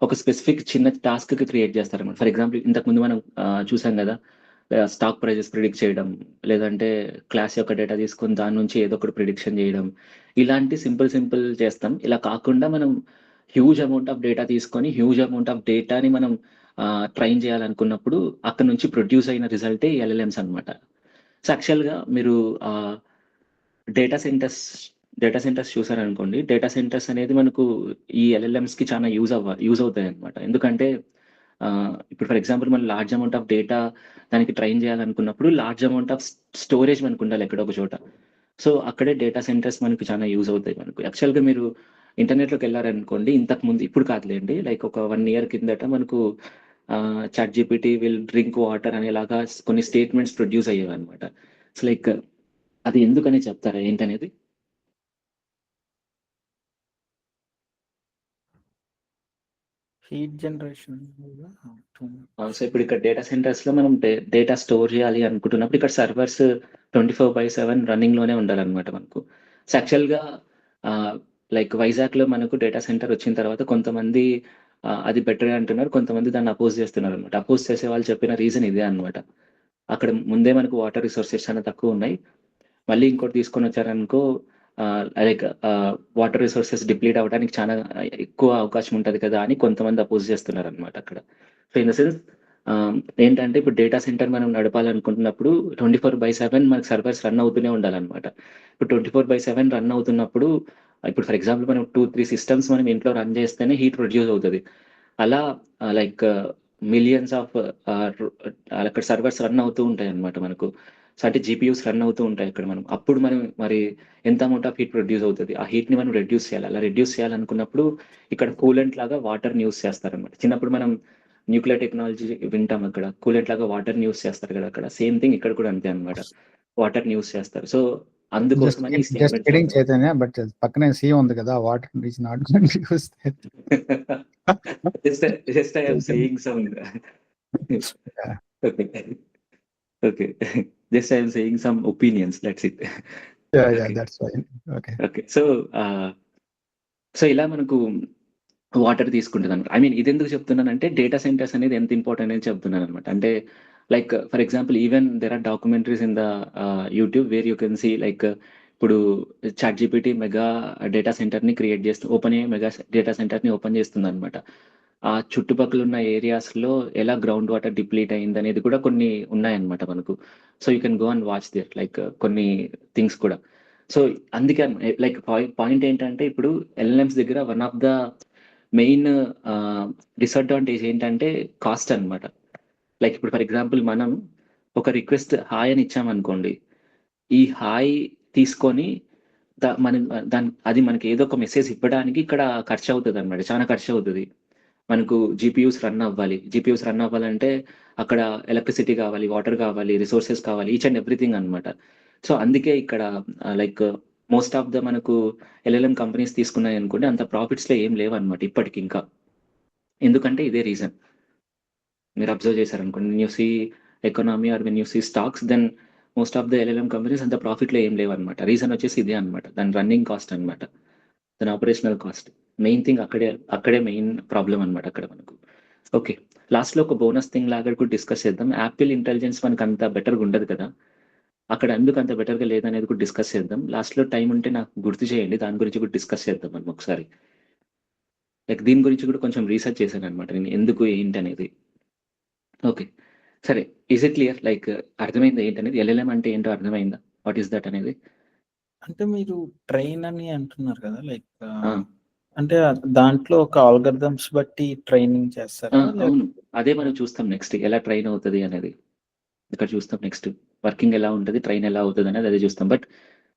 ఒక స్పెసిఫిక్ చిన్న టాస్క్‌కి క్రియేట్ చేస్తారన్నమాట. ఫర్ ఎగ్జాంపుల్ ఇంతకుముందు మనం చూసాం కదా! స్టాక్ ప్రైజెస్ ప్రిడిక్ట్ చేయడం, లేదంటే క్లాస్ యొక్క డేటా తీసుకొని దాని నుంచి ఏదో ఒకటి ప్రిడిక్షన్ చేయడం. ఇలాంటి సింపుల్ చేస్తాం. ఇలా కాకుండా మనం హ్యూజ్ అమౌంట్ ఆఫ్ డేటా తీసుకొని, హ్యూజ్ అమౌంట్ ఆఫ్ డేటాని మనం ట్రైన్ చేయాలనుకున్నప్పుడు అక్కడి నుంచి ప్రొడ్యూస్ అయిన రిజల్టే ఎల్ఎల్ఎమ్స్ అన్నమాట. సో యాక్చువల్‌గా మీరు డేటా సెంటర్స్ చూసారనుకోండి. డేటా సెంటర్స్ అనేది మనకు ఈ ఎల్ఎల్ఎమ్స్‌కి చాలా యూజ్ అవుతాయన్నమాట. ఎందుకంటే ఇప్పుడు ఫర్ ఎగ్జాంపుల్ మనం లార్జ్ అమౌంట్ ఆఫ్ డేటా దానికి ట్రైన్ చేయాలనుకున్నప్పుడు లార్జ్ అమౌంట్ ఆఫ్ స్టోరేజ్ మనకుండాలి ఎక్కడో ఒక చోట. సో అక్కడే డేటా సెంటర్స్ మనకు చాలా యూజ్ అవుతాయి మనకు. యాక్చువల్‌గా మీరు ఇంటర్నెట్‌లోకెళ్లారనుకోండి ఇంతకుముందు ఇప్పుడు కాదులెండి. లైక్ ఒక 1 ఇయర్ కిందట మనకు చాట్‌జీపీటీ విల్ డ్రింక్ వాటర్ అనేలాగా కొన్ని స్టేట్మెంట్స్ ప్రొడ్యూస్ అయ్యేవన్నమాట. సో లైక్ అది ఎందుకని చెప్తారా ఏంటనేది? Heat generation. సో ఇప్పుడు ఇక్కడ డేటా సెంటర్స్‌లో మనం డేటా స్టోర్ చేయాలి అనుకుంటున్నప్పుడు ఇక్కడ సర్వర్స్ 24/7 రన్నింగ్‌లోనే ఉండాలన్నమాట మనకు. సో యాక్చువల్‌గా లైక్ వైజాగ్‌లో మనకు డేటా సెంటర్ వచ్చిన తర్వాత కొంతమంది అది బెటరే అంటున్నారు. కొంతమంది దాన్ని అపోజ్ చేస్తున్నారన్నమాట. అపోజ్ చేసే వాళ్ళు చెప్పిన రీజన్ ఇదే అన్నమాట. అక్కడ ముందే మనకు వాటర్ రిసోర్సెస్ చాలా తక్కువున్నాయి. మళ్ళీ ఇంకోటి తీసుకొనొచ్చారనుకో లైక్ వాటర్ రిసోర్సెస్ డిప్లీట్ అవ్వడానికి చాలా ఎక్కువ అవకాశం ఉంటది కదా! అని కొంతమంది అపోజ్ చేస్తున్నారన్నమాట అక్కడ. సో ఇన్ ద సెన్స్ ఏంటంటే ఇప్పుడు డేటా సెంటర్ మనం నడపాలనుకుంటున్నప్పుడు 24/7 మనకు సర్వర్స్ రన్ అవుతూనే ఉండాలనమాట. ఇప్పుడు 24/7 రన్ అవుతున్నప్పుడు ఇప్పుడు ఫర్ ఎగ్జాంపుల్ మనం 2, 3 సిస్టమ్స్ మనం ఇంట్లో రన్ చేస్తేనే హీట్ ప్రొడ్యూస్ అవుతది. అలా లైక్ మిలియన్స్ ఆఫ్ అక్కడ సర్వర్స్ రన్ అవుతూ ఉంటాయన్నమాట మనకు. సో, అంటే జీపీయూస్ రన్ అవుతూ ఉంటాయి అక్కడ మనం. అప్పుడు మనం మరి ఎంత అమౌంట్ ఆఫ్ హీట్ ప్రొడ్యూస్ అవుతది. ఆ హీట్‌ని మనం రెడ్యూస్ చేయాలి. అలా రెడ్యూస్ చేయాలనుకున్నప్పుడు ఇక్కడ కూలెంట్ లాగా వాటర్‌ని యూజ్ చేస్తారనమాట. చిన్నప్పుడు మనం న్యూక్లియర్ టెక్నాలజీ వింటాం అక్కడ. కూలెంట్ లాగా వాటర్‌ని యూజ్ చేస్తారు కదా అక్కడ. సేమ్ థింగ్ ఇక్కడ కూడా అంతే అనమాట. వాటర్‌ని యూజ్ చేస్తారు. సో, అందుకోసమని ఈ జస్ట్ స్టేట్మెంట్స్ కిడింగ్ వాడతారు. చైతన్య, బట్ పక్కనే సీ ఉంది కదా, water is not going to use that. Just I am saying some okay. Okay. Just I am saying some opinions that's it. Okay. That's fine. Okay. Okay. So, ఇలా మనకు water తీసుకుంటదనమాట. I mean ఇదెందుకు చెప్తున్నానంటే data centres అనేది ఎంత important అని చెప్తున్నాననమాట. అంటే like for example even there are documentaries in the YouTube where you can see like ఇప్పుడు చాట్‌జీపీటీ మెగా డేటా సెంటర్‌ని క్రియేట్ చేస్తూ ఓపెన్‌ఏఐ మెగా డేటా సెంటర్‌ని ఓపెన్ చేస్తుందనమాట. ఆ చుట్టుపక్కల ఉన్న ఏరియాస్‌లో ఎలా గ్రౌండ్ వాటర్ డిప్లీట్ అయిందనేది కూడా కొన్ని ఉన్నాయన్నమాట మనకు. So, you can go and watch there like కొన్ని థింగ్స్ కూడా. సో, అందుకే లైక్ పాయింట్ ఏంటంటే ఇప్పుడు ఎల్ఎల్ఎమ్స్ దగ్గర one of the main disadvantage ఏంటంటే కాస్ట్ అన్నమాట. లైక్ ఇప్పుడు ఫర్ ఎగ్జాంపుల్ మనం ఒక రిక్వెస్ట్ హాయ్ అని ఇచ్చామనుకోండి. ఈ హాయ్ తీసుకొని మనం అది మనకి ఏదో ఒక మెసేజ్ ఇవ్వడానికి ఇక్కడ ఖర్చవుతదన్నమాట. చానా ఖర్చవుతది. మనకు జీపీయూస్ రన్ అవ్వాలి. జీపీయూస్ రన్ అవ్వాలంటే అక్కడ ఎలక్ట్రిసిటీ కావాలి, వాటర్ కావాలి, రిసోర్సెస్ కావాలి. ఈచ్ అండ్ ఎవ్రీథింగ్ అన్నమాట. సో, అందుకే ఇక్కడ లైక్ మోస్ట్ ఆఫ్ ద మనకు ఎల్ఎల్ఎం కంపెనీస్ తీసుకున్నాయనుకోండి అంత ప్రాఫిట్స్‌లో ఏం లేవన్నమాట ఇప్పటికింకా. ఎందుకంటే ఇదే రీజన్. మీరు అబ్జర్వ్ చేశారనుకోండి. When you see economy or when you see stocks then most of the LLM companies అంత ప్రాఫిట్‌లో ఏం లేవన్నమాట. రీజన్ వచ్చేసి ఇదే అన్నమాట. దాని రన్నింగ్ కాస్ట్ అన్నమాట. దాని ఆపరేషనల్ కాస్ట్. మెయిన్ థింగ్ అక్కడే మెయిన్ ప్రాబ్లమ్ అన్నమాట అక్కడ మనకు. ఓకే. లాస్ట్‌లో ఒక బోనస్ థింగ్ లాగా కూడా డిస్కస్ చేద్దాం. యాపిల్ ఇంటెలిజెన్స్ మనకంత బెటర్‌గా ఉండదు కదా! అక్కడ ఎందుకు అంత బెటర్‌గా లేదనేది కూడా డిస్కస్ చేద్దాం. లాస్ట్‌లో టైమ్ ఉంటే నాకు గుర్తు చేయండి. దాని గురించి కూడా డిస్కస్ చేద్దాం మనం ఒకసారి. లైక్ దీని గురించి కూడా కొంచెం రీసెర్చ్ చేశానన్నమాట నేను. ఎందుకు ఏంటనేది. ఓకే. సరే. Is it clear? లైక్ అర్థమైందా ఏంటనేది? ఎల్ఎల్ఎం అంటే ఏంటో అర్థమైందా? వాట్ ఈస్ దట్ అనేది? అంటే మీరు ట్రైన్ అని అంటున్నారు కదా! లైక్ ఆ! అంటే దాంట్లో ఒక ఆల్గోరిథమ్స్ బట్టి ట్రైనింగ్ ఆ! చేస్తారా? అవును. అదే మనం చూస్తాం నెక్స్ట్. ఎలా ట్రైన్ అవుతది అనేది. ఇక్కడ చూస్తాం నెక్స్ట్. వర్కింగ్ ఎలా ఉంటది? ట్రైన్ ఎలా అవుతదనేది అదే చూస్తాం. బట్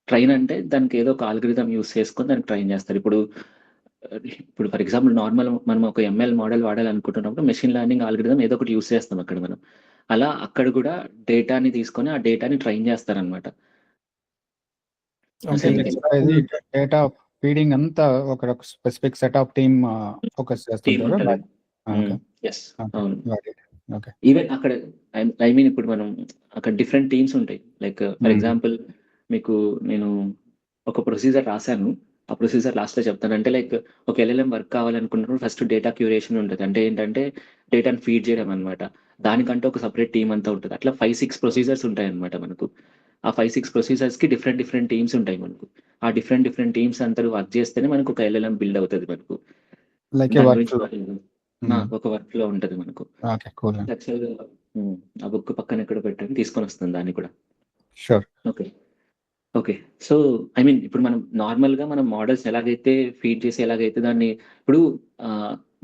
ట్రైన్ అంటే దానికి ఏదో ఒక ఆల్గోరిథం యూజ్ చేసుకొని దానికి ట్రైన్ చేస్తారు. ఇప్పుడు ఫర్ ఎగ్జాంపుల్ మనం ఒక ఎంఎల్ మోడల్ వాడాలనుకుంటున్నప్పుడు మెషిన్ లెర్నింగ్ ఆల్గోరిథం ఏదో ఒకటి యూజ్ చేస్తాం అక్కడ మనం. అలా అక్కడ కూడా డేటాని తీసుకొని ఆ డేటాని ట్రైన్ చేస్తారనమాట. అంటే సేమ్ ఇది థింగ్. డేటా ఫీడింగ్ అంతా ఒక specific set of team focus team చేస్తుంటారా? ఉంటది. ఓకే. యెస్. ఓకే. అవును. Got it. ఓకే. ఈవెన్ అక్కడ ఐ మీన్ ఇప్పుడు మనం అక్కడ డిఫరెంట్ టీమ్స్ ఉంటాయి. లైక్ ఫర్ ఎగ్జాంపుల్ మీకు నేను ఒక ప్రొసీజర్ రాసాను. ఆ ప్రొసీజర్ లాస్ట్‌లో చెప్తాను. అంటే లైక్ ఒక ఎల్ఎల్ఎం వర్క్ కావాలనుకున్నప్పుడు ఫస్ట్ డేటా క్యూరేషన్ ఉంటది. అంటే ఏంటంటే డేటాని ఫీడ్ చేయడం అన్నమాట. దానికంటే ఒక సెపరేట్ టీమ్ అంతా ఉంటది. అట్లా 5, 6 ప్రొసీజర్స్ ఉంటాయన్నమాట మనకు. ఆ 5, 6 ప్రొసీజర్స్‌కి డిఫరెంట్ టీమ్స్ ఉంటాయి మనకు. ఆ డిఫరెంట్ టీమ్స్ అందరూ వర్క్ చేస్తేనే మనకు ఒక ఎల్ఎల్ఎం బిల్డ్ అవుతది మనకు. లైక్ ఏ దాని వర్క్ గురించి ఫ్లో. ఒక వర్క్ ఫ్లో ఉంటది మనకు. ఓకే. కూల్. యాక్చువల్‌గా ఆ బుక్ పక్కన ఎక్కడో పెట్టాను. తీసుకొనొస్తాను దాన్ని కూడా. Sure. Okay. Okay. So, I mean ఇప్పుడు నార్మల్‌గా మనం మోడల్స్ ఎలాగైతే ఫీడ్ చేసి ఎలాగైతే దాన్ని ఇప్పుడు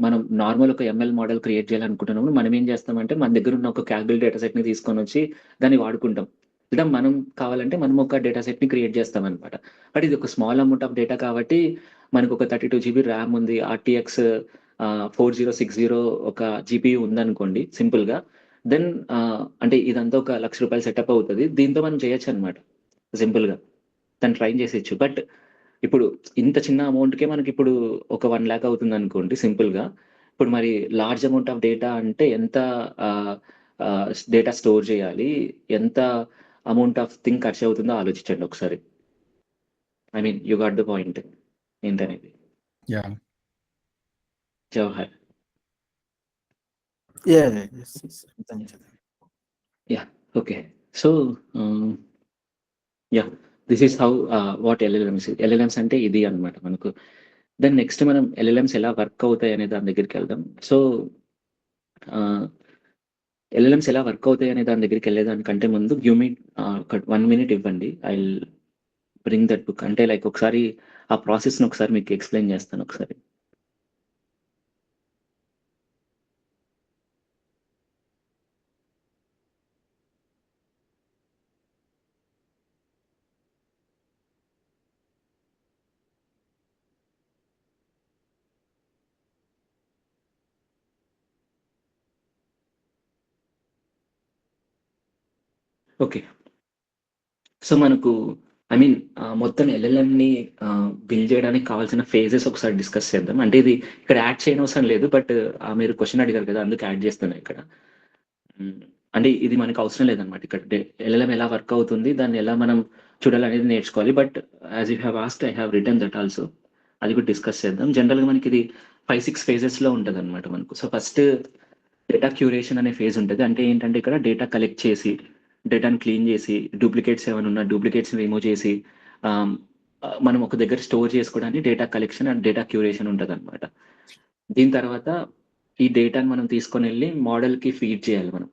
మనం నార్మల్ ఒక ఎంఎల్ మోడల్ క్రియేట్ చేయాలనుకుంటున్నప్పుడు మనం ఏం చేస్తామంటే మన దగ్గర ఉన్న ఒక క్యాగల్ డేటా సెట్‌ని తీసుకొనొచ్చి దాన్ని వాడుకుంటాం. లేదా మనం కావాలంటే మనం ఒక డేటా సెట్‌ని క్రియేట్ చేస్తామనమాట. బట్ ఇది ఒక స్మాల్ అమౌంట్ ఆఫ్ డేటా కాబట్టి మనకు ఒక 32 జీబీ ర్యామ్ ఉంది. ఆర్‌టీఎక్స్ 4060 ఒక జీపీయూ ఉందనుకోండి సింపుల్‌గా. దెన్ అంటే ఇదంతా ఒక రూ. 1,00,000 సెటప్ అవుతది. దీంతో మనం చేయొచ్చనమాట సింపుల్‌గా. దాన్ని ట్రైన్ చేసేయొచ్చు. బట్ ఇప్పుడు ఇంత చిన్న అమౌంట్‌కే మనకిప్పుడు ఒక 1,00,000 అవుతుందనుకోండి సింపుల్‌గా. ఇప్పుడు మరి లార్జ్ అమౌంట్ ఆఫ్ డేటా అంటే ఎంత ఆహ్, ఆహ్, డేటా స్టోర్ చేయాలి? ఎంత అమౌంట్ ఆఫ్ థింగ్ ఖర్చవుతుందో ఆలోచించండి ఒకసారి. I mean you got the point ఏంటనేది. యాహ్! జవహర్. యాహ్! యెస్. అర్థం చదివాను. యాహ్! ఓకే. సో, ఆహ్, yeah! This is how what LLMs అంటే ఇది అన్నమాట మనకు. దెన్ నెక్స్ట్ మనం ఎల్ఎల్ఎమ్స్ ఎలా వర్క్ అవుతాయనే దాని దగ్గరికెళ్దాం. సో, ఆహ్ ఎల్ఎల్ఎంస్ ఎలా వర్క్ అవుతాయి అనే దాని దగ్గరికెళ్ళేదానికంటే ముందు గివ్ మీ ఒక 1 మినిట్ ఇవ్వండి. I will bring that book. అంటే లైక్ ఒకసారి ఆ ప్రాసెస్‌ని ఒకసారి మీకు ఎక్స్‌ప్లెయిన్ చేస్తాను ఒకసారి. ఓకే. సో, మనకు ఐ మీన్ మొత్తం ఎల్ఎల్ఎంని బిల్డ్ చేయడానికి కావాల్సిన ఫేజెస్ ఒకసారి డిస్కస్ చేద్దాం. అంటే ఇది ఇక్కడ యాడ్ చేయనవసరం లేదు. బట్ మీరు క్వెషన్ అడిగారు కదా! అందుకే యాడ్ చేస్తున్నా ఇక్కడ. హ్మ్. అంటే ఇది మనకు అవసరం లేదనమాట ఇక్కడ. ఎల్ఎల్ఎం ఎలా వర్క్ అవుతుంది, దాన్ని ఎలా మనం చూడాలనేది నేర్చుకోవాలి. But as you have asked I have written that also. అది కూడా డిస్కస్ చేద్దాం. జనరల్‌గా మనకిది 5, 6 ఫేజెస్‌లో ఉంటదనమాట మనకు. సో, ఫస్ట్ డేటా క్యూరేషన్ అనే ఫేజ్ ఉంటది. అంటే ఏంటంటే ఇక్కడ డేటా కలెక్ట్ చేసి, డేటాని క్లీన్ చేసి, డూప్లికేట్స్ ఏమైనా ఉన్నా డూప్లికేట్స్‌ని రిమూవ్ చేసి ఆహ్, మనం ఒక దగ్గర స్టోర్ చేసుకోవడానికి data collection and data curation ఉంటదనమాట. దీని తర్వాత ఈ డేటాని మనం తీసుకొనెళ్ళి మోడల్‌కి ఫీడ్ చేయాలి మనం.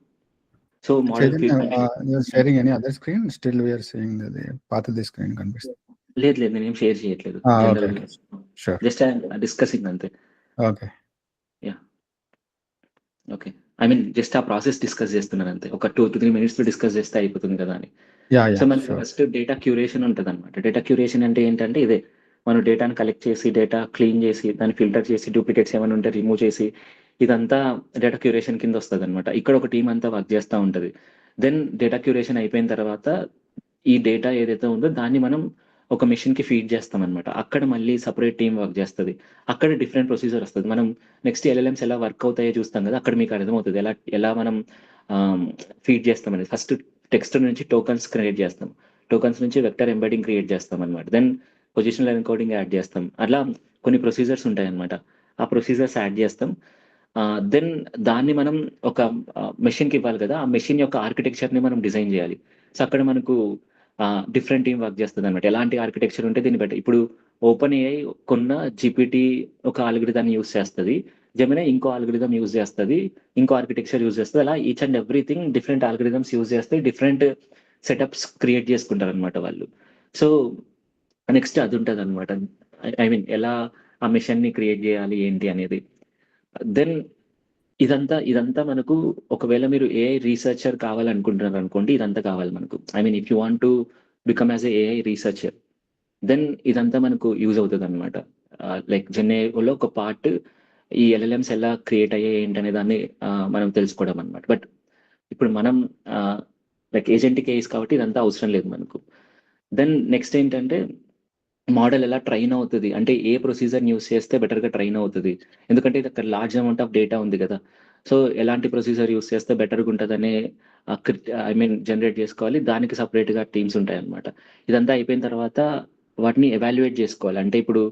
So, model feed Chaitanya, you're sharing any other screen? Still we are seeing the పాతది స్క్రీన్ కనిపిస్తుంది. లేదు. నేనేం షేర్ చేయట్లేదు. ఓకే. జనరల్‌గా sure. Just I am discussing అంతే. Okay. Yeah! Okay. I mean just ఆ ప్రాసెస్ డిస్కస్ చేస్తున్నానంతే. ఒక 2-3 మినిట్స్‌లో డిస్కస్ చేస్తే అయిపోతుంది కదా అని. యాహ్! సో, మనకి షూర్. ఫస్ట్ డేటా క్యూరేషన్ ఉంటదనమాట. డేటా క్యూరేషన్ అంటే ఏంటంటే ఇదే. మనం డేటాను కలెక్ట్ చేసి, డేటా క్లీన్ చేసి, దాన్ని ఫిల్టర్ చేసి, డూప్లికేట్స్ ఏమైనా ఉంటే రిమూవ్ చేసి, ఇదంతా డేటా క్యూరేషన్ కిందొస్తదనమాట. ఇక్కడ ఒక టీమ్ అంతా వర్క్ చేస్తా ఉంటది. దెన్ డేటా క్యూరేషన్ అయిపోయిన తర్వాత, ఈ డేటా ఏదైతే ఉందో దాన్ని మనం ఒక మెషిన్‌కి ఫీడ్ చేస్తామనమాట. అక్కడ మళ్ళీ సెపరేట్ టీమ్ వర్క్ చేస్తది. అక్కడ డిఫరెంట్ ప్రొసీజర్ వస్తది. మనం నెక్స్ట్ ఎల్ఎల్ఎంస్ ఎలా వర్క్ అవుతాయో చూస్తాం కదా! అక్కడ మీకు అర్థమవుతది. ఎలా మనం ఆహ్, ఫీడ్ చేస్తామనేది. ఫస్ట్ టెక్స్ట్ నుంచి టోకెన్స్ క్రియేట్ చేస్తాం. టోకెన్స్ నుంచి వెక్టర్ ఎంబెడ్డింగ్ క్రియేట్ చేస్తామనమాట. దెన్ పొజిషనల్ ఎన్కోడింగ్ యాడ్ చేస్తాం. అట్లా కొన్ని ప్రొసీజర్స్ ఉంటాయన్నమాట. ఆ ప్రొసీజర్స్ యాడ్ చేస్తాం. దెన్ దాన్ని మనం ఒక మెషిన్‌కి ఇవ్వాలి కదా! ఆ మెషిన్ యొక్క ఆర్కిటెక్చర్‌ని మనం డిజైన్ చేయాలి. సో, అక్కడ మనకు డిఫరెంట్ టీమ్ వర్క్ చేస్తదనమాట. ఎలాంటి ఆర్కిటెక్చర్ ఉంటే దీన్ని బట్టి ఇప్పుడు ఓపెన్ ఏఐ కొన్న జీపీటీ ఒక ఆల్గోరిథాన్ని యూజ్ చేస్తది. జెమినై ఇంకో ఆల్గోరిథం యూజ్ చేస్తది. ఇంకో ఆర్కిటెక్చర్ యూజ్ చేస్తది. అలా each and everything different algorithms use చేస్తే డిఫరెంట్ సెటప్స్ క్రియేట్ చేసుకుంటారనమాట వాళ్ళు. సో, నెక్స్ట్ అదుంటదనమాట. ఐ మీన్ ఎలా ఆ మెషిన్‌ని క్రియేట్ జేయాలి ఏంటి అనేది. దెన్ ఇదంతా మనకు ఒకవేళ మీరు ఏఐ రీసెర్చర్ కావాలనుకుంటున్నారనుకోండి, ఇదంతా కావాలి మనకు. I mean if you want to become as a AI researcher, then ఇదంతా మనకు యూజ్ అవుతదనమాట. లైక్ జెన్ఏఐలో ఒక పార్ట్ ఈ ఎల్ఎల్ఎంస్ ఎలా క్రియేట్ అయ్యాయి ఏంటనే దాన్ని మనం తెలుసుకోవడం అనమాట. బట్ ఇప్పుడు మనం లైక్ ఏజెంటిక్ ఏఐస్ కాబట్టి ఇదంతా అవసరం లేదు మనకు. దెన్ నెక్స్ట్ ఏంటంటే మోడల్ ఎలా ట్రైన్ అవుతది. అంటే ఏ ప్రొసీజర్‌ని యూజ్ చేస్తే బెటర్‌గా ట్రైన్ అవుతది. ఎందుకంటే ఇది అక్కడ లార్జ్ అమౌంట్ ఆఫ్ డేటా ఉంది గదా! సో, ఎలాంటి ప్రొసీజర్ యూజ్ చేస్తే బెటర్‌గా ఉంటదనే ఐ మీన్ జనరేట్ జేసుకోవాలి. దానికి సెపరేట్‌గా టీమ్స్ ఉంటాయన్నమాట. ఇదంతా అయిపోయిన తర్వాత వాటిని ఎవాల్యుయేట్ జేసుకోవాలి. అంటే ఇప్పుడు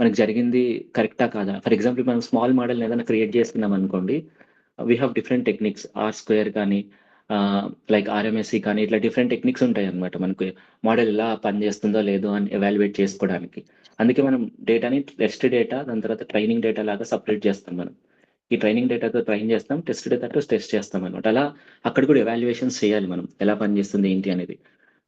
మనకు జరిగింది కరెక్టా కాదా? ఫర్ ఎగ్జాంపుల్ మనం స్మాల్ మోడల్‌ని ఏదైనా క్రియేట్ చేస్తున్నామనుకోండి. We have different techniques R square కానీ లైక్ ఆర్ఎంఎస్‌సి కానీ ఇట్లా డిఫరెంట్ టెక్నిక్స్ ఉంటాయన్నమాట మనకు. మోడల్ ఎలా పనిచేస్తుందో లేదో అని ఎవాల్యుయేట్ చేసుకోవడానికి. అందుకే మనం డేటాని టెస్ట్ డేటా, దాని తర్వాత ట్రైనింగ్ డేటా లాగా సెపరేట్ చేస్తాం మనం. ఈ ట్రైనింగ్ డేటాతో ట్రైన్ చేస్తాం. టెస్ట్ డేటాతో టెస్ట్ చేస్తామనమాట. అలా అక్కడ కూడా ఎవాల్యుయేషన్స్ చేయాలి మనం. ఎలా పనిచేస్తుంది ఏంటి అనేది.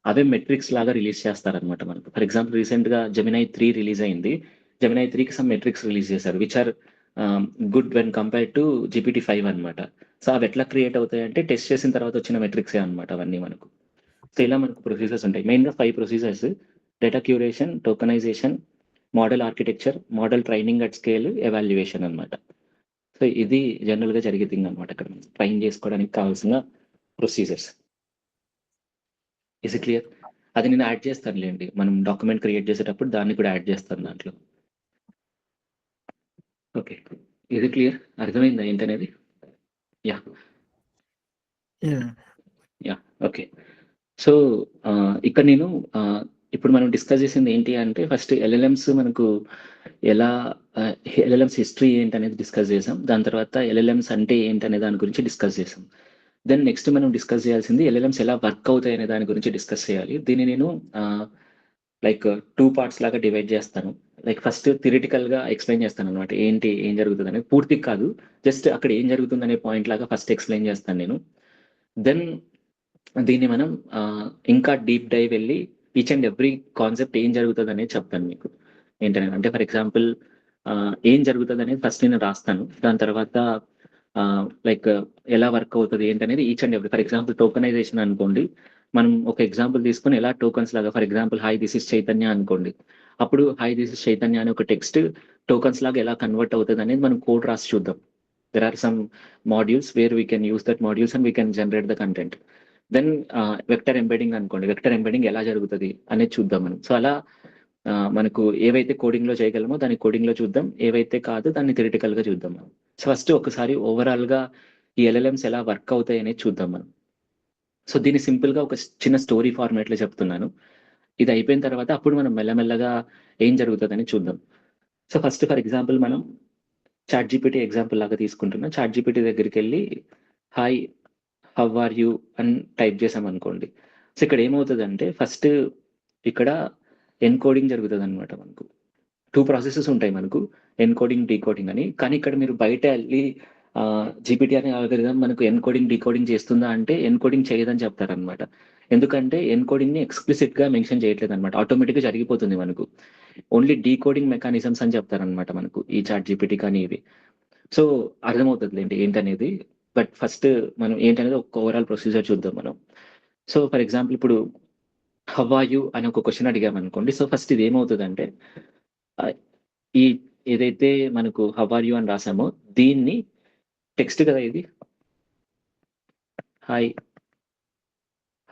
అవే మెట్రిక్స్ లాగా రిలీజ్ చేస్తారనమాట మనకు. ఫర్ ఎగ్జాంపుల్ రీసెంట్‌గా జెమినై 3 రిలీజ్ అయింది. జెమినై 3కి సమ్ మెట్రిక్స్ రిలీజ్ చేశారు. Which are good when compared to GPT 5 అనమాట. సో, అవి ఎట్లా క్రియేట్ అవుతాయంటే టెస్ట్ చేసిన తర్వాత వచ్చిన మెట్రిక్సే అనమాట అవన్నీ మనకు. సో, ఇలా మనకు ప్రొసీజర్స్ ఉంటాయి. మెయిన్‌గా 5 procedures. Data curation, tokenization, model architecture, model training at scale, evaluation అన్నమాట. సో, ఇది జనరల్‌గా జరిగే థింగ్ అన్నమాట అక్కడ. ట్రైన్ చేసుకోవడానికి కావాల్సిన ప్రొసీజర్స్. Is it clear? అది నేను యాడ్ చేస్తానులెండి. మనం డాక్యుమెంట్ క్రియేట్ చేసేటప్పుడు దాన్ని కూడా యాడ్ చేస్తాను దాంట్లో. ఓకే. ఇది క్లియర్? అర్థమైందా ఏంటనేది? Yeah! Yeah! Yeah! Okay. So, ఇక్కడ నేను ఇప్పుడు మనం డిస్కస్ చేసింది ఏంటి అంటే ఫస్ట్ ఎల్ఎల్ఎంస్ మనకు ఎలా ఎల్ఎల్ఎంస్ హిస్టరీ ఏంటనేది డిస్కస్ చేసాం. దాని తర్వాత ఎల్ఎల్ఎంస్ అంటే ఏంటనే దాని గురించి డిస్కస్ చేసాం. దెన్ నెక్స్ట్ మనం డిస్కస్ చేయాల్సింది ఎల్ఎల్ఎంస్ ఎలా వర్క్ అవుతాయనే దాని గురించి డిస్కస్ చేయాలి. దీన్ని నేను లైక్ 2 పార్ట్స్ లాగా డివైడ్ చేస్తాను. లైక్ ఫస్ట్ థియరిటికల్‌గా ఎక్స్‌ప్లెయిన్ చేస్తాననమాట. ఏం జరుగుతదనేది. పూర్తిగా కాదు. జస్ట్ అక్కడ ఏం జరుగుతుందనే పాయింట్ లాగా ఫస్ట్ ఎక్స్‌ప్లెయిన్ చేస్తాను నేను. దెన్ దీన్ని మనం ఇంకా డీప్ డైవ్ వెళ్ళి ఈచ్ అండ్ ఎవ్రీ కాన్సెప్ట్ ఏం జరుగుతుంది అనేది చెప్తాను మీకు. ఏంటనేది అంటే ఫర్ ఎగ్జాంపుల్ ఏం జరుగుతుంది అనేది ఫస్ట్ నేను రాస్తాను. దాని తర్వాత లైక్ ఎలా వర్క్ అవుతుంది ఏంటనేది each and every. For example tokenisation అనుకోండి, మనం ఒక ఎగ్జాంపుల్ తీసుకొని ఎలా టోకన్స్ లాగా for example hi this is Chaitanya అనుకోండి, అప్పుడు హాయ్ దిస్ ఇస్ చైతన్య అనే ఒక టెక్స్ట్ టోకన్స్ లాగా ఎలా కన్వర్ట్ అవుతుంది అనేది మనం కోడ్ రాసి చూద్దాం. There are some modules where we can use that modules and we can generate the content. Then vector embedding అనుకోండి, వెక్టర్ ఎంబెడింగ్ ఎలా జరుగుతుంది అనేది చూద్దాం మనం. సో అలా మనకు ఏవైతే కోడింగ్ లో చేయగలమో దాన్ని కోడింగ్ లో చూద్దాం, ఏవైతే కాదు దాన్ని థియరిటికల్ గా చూద్దాం మనం. సో ఫస్ట్ ఒకసారి ఓవరాల్ గా ఈ ఎల్ఎల్ఎంస్ ఎలా వర్క్ అవుతాయి అనేది చూద్దాం మనం. సో దీన్ని సింపుల్ గా ఒక చిన్న స్టోరీ ఫార్మాట్ లో చెప్తున్నాను. ఇది అయిపోయిన తర్వాత అప్పుడు మనం మెల్లమెల్లగా ఏం జరుగుతుందని చూద్దాం. సో ఫస్ట్ ఫర్ ఎగ్జాంపుల్ మనం చాట్ జీపీటీ ఎగ్జాంపుల్ లాగా తీసుకుంటున్నాం. చాట్ జీపీటీ దగ్గరికి వెళ్ళి హాయ్ హౌ ఆర్ యూ అని టైప్ చేసాం అనుకోండి. సో ఇక్కడ ఏమవుతుందంటే ఫస్ట్ ఇక్కడ ఎన్కోడింగ్ జరుగుతుంది అనమాట. మనకు 2 ప్రాసెసెస్ ఉంటాయి మనకు, ఎన్కోడింగ్ డీకోడింగ్ అని. కానీ ఇక్కడ మీరు బయట వెళ్ళి జీపీటీ అనే అల్గోరిథం మనకు ఎన్కోడింగ్ డీకోడింగ్ చేస్తుందా అంటే ఎన్కోడింగ్ చేయదని చెప్తారనమాట. ఎందుకంటే ఎన్కోడింగ్ ని ఎక్స్ప్లిసిట్ గా మెన్షన్ చేయట్లేదు అనమాట, ఆటోమేటిక్ గా జరిగిపోతుంది మనకు. ఓన్లీ డీకోడింగ్ మెకానిజమ్స్ అని చెప్తారనమాట మనకు ఈ చాట్ జీపీటీ కానీ ఇవి. సో అర్థమవుతుంది ఏంటనేది. బట్ ఫస్ట్ మనం ఏంటనేది ఒక ఓవరాల్ ప్రొసీజర్ చూద్దాం మనం. సో ఫర్ ఎగ్జాంపుల్ ఇప్పుడు హౌ ఆర్ యూ అని ఒక క్వశ్చన్ అడిగామనుకోండి. సో ఫస్ట్ ఇది ఏమవుతుందంటే ఈ ఏదైతే మనకు హౌ ఆర్ యూ అని రాసామో దీన్ని టెక్స్ట్ కదా ఇది, hi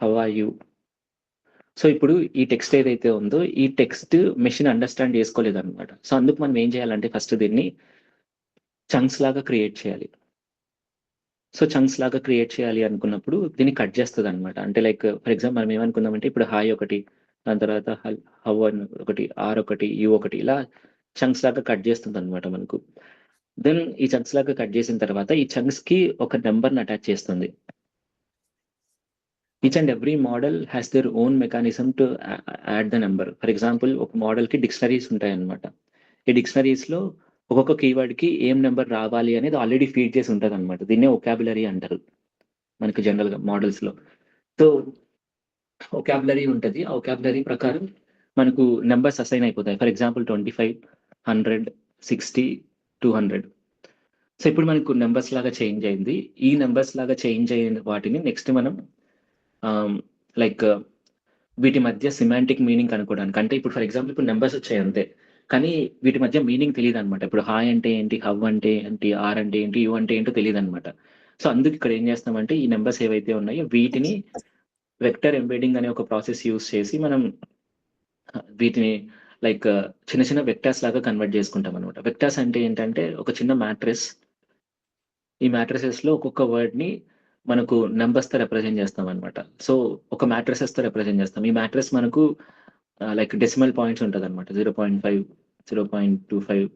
how are you. So ఇప్పుడు ఈ టెక్స్ట్ ఏదైతే ఉందో ఈ టెక్స్ట్ మెషిన్ అండర్స్టాండ్ చేసుకోలేదు అనమాట. సో అందుకు మనం ఏం చేయాలంటే ఫస్ట్ దీన్ని చంక్స్ లాగా క్రియేట్ చేయాలి. సో చంక్స్ లాగా క్రియేట్ చేయాలి అనుకున్నప్పుడు దీన్ని కట్ చేస్తుంది అనమాట. అంటే లైక్ ఫర్ ఎగ్జాంపుల్ మనం ఏమనుకుందామంటే ఇప్పుడు హాయ్ ఒకటి, దాని తర్వాత హౌ ఒకటి, ఆర్ ఒకటి, యూ ఒకటి, ఇలా చంక్స్ లాగా కట్ చేస్తుంది అనమాట మనకు. దెన్ ఈ చంక్స్ లాగా కట్ చేసిన తర్వాత ఈ చంక్స్ కి ఒక నెంబర్ని అటాచ్ చేస్తుంది. Each and every model has their own mechanism to add the number. For example ఒక మోడల్ కి డిక్షనరీస్ ఉంటాయి అనమాట. ఈ డిక్షనరీస్ లో ఒక్కొక్క కీవర్డ్ కి ఏం నెంబర్ రావాలి అనేది ఆల్రెడీ ఫీడ్ చేసి ఉంటుంది అనమాట. దీన్నే ఒకాబులరీ అంటారు మనకి జనరల్ గా మోడల్స్ లో. సో ఒకాబులరీ ఉంటుంది, ఆ ఒకాబులరీ ప్రకారం మనకు నెంబర్స్ అసైన్ అయిపోతాయి. For example 25, 100, 60, 200. సో ఇప్పుడు మనకు నెంబర్స్ లాగా చేంజ్ అయింది. ఈ నెంబర్స్ లాగా చేంజ్ అయిన వాటిని నెక్స్ట్ మనం లైక్ వీటి మధ్య సిమాంటిక్ మీనింగ్ కనుక్కోవడానికి. అంటే ఇప్పుడు ఫర్ ఎగ్జాంపుల్ ఇప్పుడు నెంబర్స్ వచ్చాయి అంతే, కానీ వీటి మధ్య మీనింగ్ తెలియదు అనమాట. ఇప్పుడు హాయ్ అంటే ఏంటి, హౌ అంటే ఏంటి, ఆర్ అంటే ఏంటి, యూ అంటే ఏంటో తెలియదు అనమాట. సో అందుకు ఇక్కడ ఏం చేస్తామంటే ఈ నెంబర్స్ ఏవైతే ఉన్నాయో వీటిని వెక్టర్ ఎంబెడింగ్ అనే ఒక ప్రాసెస్ యూస్ చేసి మనం వీటిని లైక్ చిన్న చిన్న వెక్టర్స్ లాగా కన్వర్ట్ చేసుకుంటాం అనమాట. వెక్టర్స్ అంటే ఏంటంటే ఒక చిన్న మ్యాట్రిక్స్. ఈ మ్యాట్రిసెస్ లో ఒక్కొక్క వర్డ్ ని మనకు నెంబర్స్ తో రిప్రజెంట్ చేస్తాం అనమాట. సో ఒక మ్యాట్రిసెస్ తో రిప్రజెంట్ చేస్తాం. ఈ మ్యాట్రిక్స్ మనకు లైక్ డెసిమల్ పాయింట్స్ ఉంటుంది అనమాట. 0.5, 0.25,